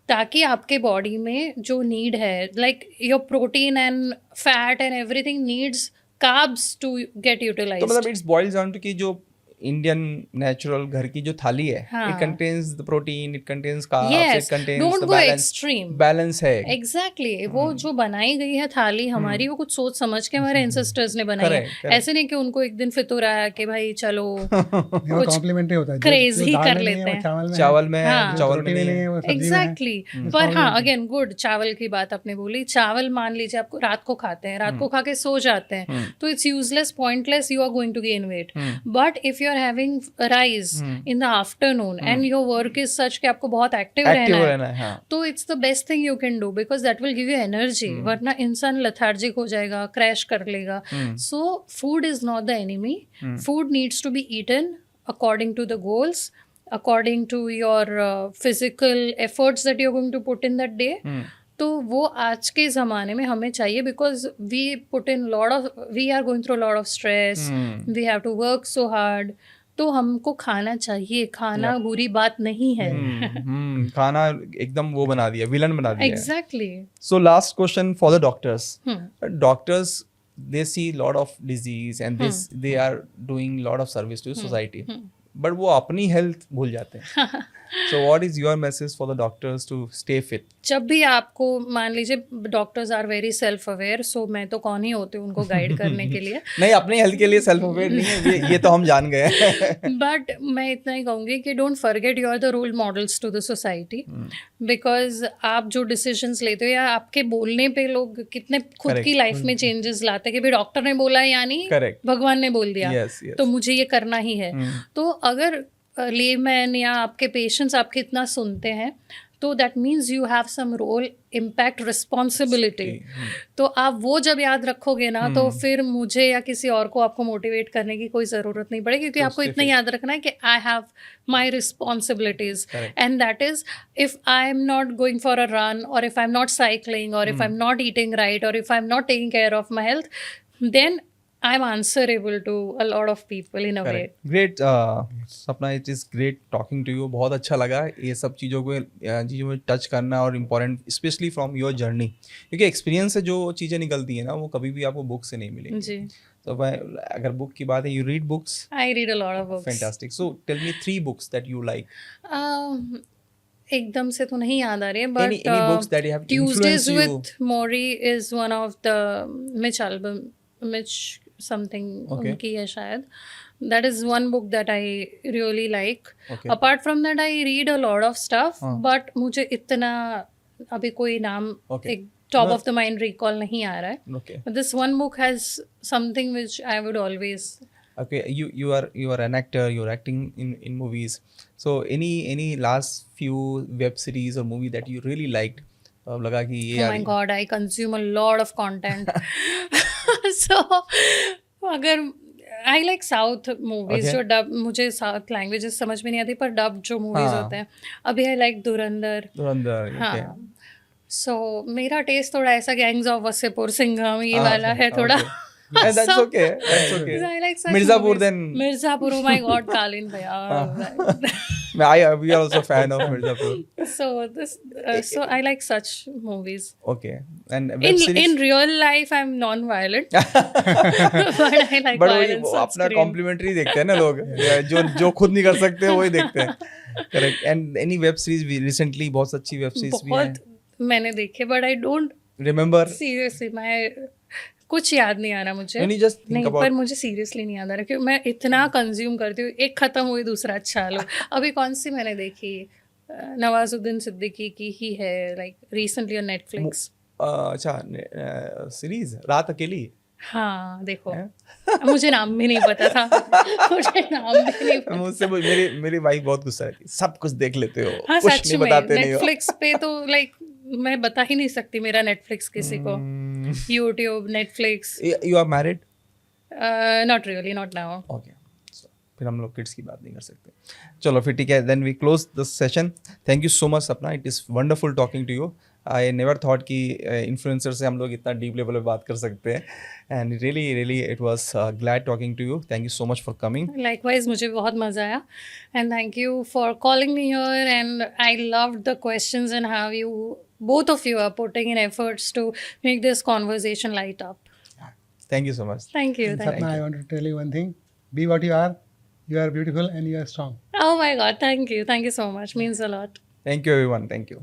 ताकि आपके बॉडी में जो नीड है, like your protein and fat and everything needs carbs to get तो यूटिलाइज्ड. मतलब इट्स बॉइल्स डाउन टू कि जो इंडियन नेचुरल घर की जो थाली है, हाँ. It contains the protein, it contains carbs, Yes, it contains don't the go balance. extreme. Balance है. एग्जैक्टली वो जो बनाई गई है थाली हमारी, वो कुछ सोच समझ के हमारे एंसेस्टर्स ने बनाई है. Correct, correct. ऐसे नहीं कि उनको एक दिन फितूर आया कि भाई चलो वो कॉम्प्लीमेंट्री होता है. crazy जो दाल कर में नहीं है, लेते वो हैं. चावल में है. चावल में हाँ. चावल रोटी में में नहीं नहीं है. है, वो सब्जी में है. एग्जैक्टली. पर हाँ, अगेन गुड चावल की बात आपने बोली. चावल मान लीजिए आपको रात को खाते हैं, रात को खा के सो जाते हैं, तो it's useless, pointless, you are going to gain weight. But if you are having rice in the afternoon and your work is such कि आपको बहुत एक्टिव एक्टिव रहना रहना है, है. हाँ. तो it's the best thing you can do, because that will give you energy. वरना इंसान लथार्जिक हो जाएगा, क्रैश कर लेगा. So food is not the enemy. Food needs to be eaten according to the goals, according to your physical efforts that you're going to put in that day. तो वो आज के ज़माने में हमें चाहिए, because we put in lot of, we are going through lot of stress, we have to work so hard. तो हमको खाना चाहिए. खाना बुरी बात नहीं है. खाना एकदम वो बना दिया, विलन बना दिया. Exactly. So last question for the doctors. Doctors, they see lot of disease and this they are doing lot of service to society. But वो अपनी health भूल जाते हैं. So what is your message for the doctors to stay fit? जब भी आपको मान लीजिए, doctors are very self aware, so मैं तो कौन ही होती हूँ उनको गाइड करने के लिए. नहीं, अपनी हेल्थ के लिए सेल्फ अवेयर नहीं है, ये तो हम जान गए हैं. बट मैं इतना ही कहूँगी कि don't forget you are the role models to the society, because आप जो डिसीजंस लेते हो या आपके बोलने पे लोग कितने खुद Correct. की लाइफ में चेंजेस लाते हैं कि भाई डॉक्टर ने बोला यानी Correct. भगवान ने बोल दिया, Yes, yes. तो मुझे ये करना ही है. तो अगर लेमैन या आपके पेशेंट्स आपके इतना सुनते हैं, तो that means you have some role, impact, responsibility. तो आप वो जब याद रखोगे ना, तो फिर मुझे या किसी और को आपको मोटिवेट करने की कोई ज़रूरत नहीं पड़ेगी, क्योंकि आपको इतना याद रखना है कि I have my responsibilities, and that is if I am not going for a run, और if I am not cycling, और if I am not eating right, और if I am not taking care of my health, then I'm answerable to a lot of people in a way. Great, सपना, it is great talking to you. बहुत अच्छा लगा ये सब चीज़ों में touch करना, और important specially from your journey, क्योंकि एक्सपीरियंस से जो चीज़ें निकलती है ना, वो कभी भी आपको बुक से नहीं मिलेगी. जी. तो अगर बुक की बात है, you read books? I read a lot of books. Fantastic. So tell me 3 books that you like. एकदम से तो नहीं याद आ रही है, but any books that have Tuesdays influenced you? with Maury is one of the Mitch album, Mitch something Okay. उनकी है शायद. That is one book that I really like. Okay. Apart from that, I read a lot of stuff, but मुझे इतना अभी कोई नाम Okay. एक top of the mind recall नहीं आ रहा है. Okay. But this one book has something which I would always. Okay, you are an actor. You're acting in movies. So any last few web series or movie that you really liked? लगा कि ये Oh my God, I consume a lot of content. So अगर I like South movies, Okay. जो dub, मुझे South languages समझ में नहीं आती, पर डब जो movies हाँ. होते हैं. अभी I like धुरंधर. okay. हाँ. So मेरा टेस्ट थोड़ा ऐसा गैंग्स ऑफ वसेपुर सिंघम ये वाला है थोड़ा. And that's So- okay. That's okay. I like such Mirzapur movies. then. Mirzapur, oh my God, Kalin bhaiya. We are also fan of Mirzapur. So I like such movies. Okay. And web series? In real life, I'm non-violent, but I like But violence वो on अपना screen. Complementary देखते हैं ना लोग, जो खुद नहीं कर सकते वही देखते हैं. Correct. And any web series भी recently बहुत अच्छी web series भी हैं. बहुत मैंने देखे, but I don't Remember? seriously, मैं कुछ याद नहीं आ रहा मुझे. When you just think नहीं, about- पर मुझे सीरियसली नहीं याद आ रहा, क्योंकि मैं इतना कंज्यूम करती हूँ, एक खत्म हुई दूसरा अच्छा लो. अभी कौन सी मैंने देखी, नवाजुद्दीन सिद्दीकी की ही है, लाइक रिसेंटली ऑन नेटफ्लिक्स. अच्छा सीरीज रात अकेली हाँ देखो हैं? मुझे नाम भी नहीं पता था मुझे नाम भी नहीं पता मुझसे मेरी वाइफ बहुत गुस्सा रहती है, सब कुछ देख लेते हो, हाँ कुछ सच नहीं में बताते नहीं हो। नेटफ्लिक्स पे तो लाइक मैं बता ही नहीं सकती मेरा नेटफ्लिक्स किसी को YouTube Netflix you are married? Not really not now okay, फिर हम लोग किड्स की बात नहीं कर सकते। चलो फिर ठीक है, then we close this session. Thank you so much Sapna, it is wonderful talking to you. I never thought कि इन्फ्लुएंसर से हम लोग इतना डीप लेवल पे बात कर सकते हैं, and really it was glad talking to you. Thank you so much for coming. Likewise मुझे बहुत मज़ा आया and thank you for calling me here and I loved the questions and how you both of you are putting in efforts to make this conversation light up. Thank you so much. Thank you. And Thank Sapna, I want to tell you one thing. Be what you are. You are beautiful and you are strong. Oh my God. Thank you. Thank you so much. Means a lot. Thank you everyone, thank you.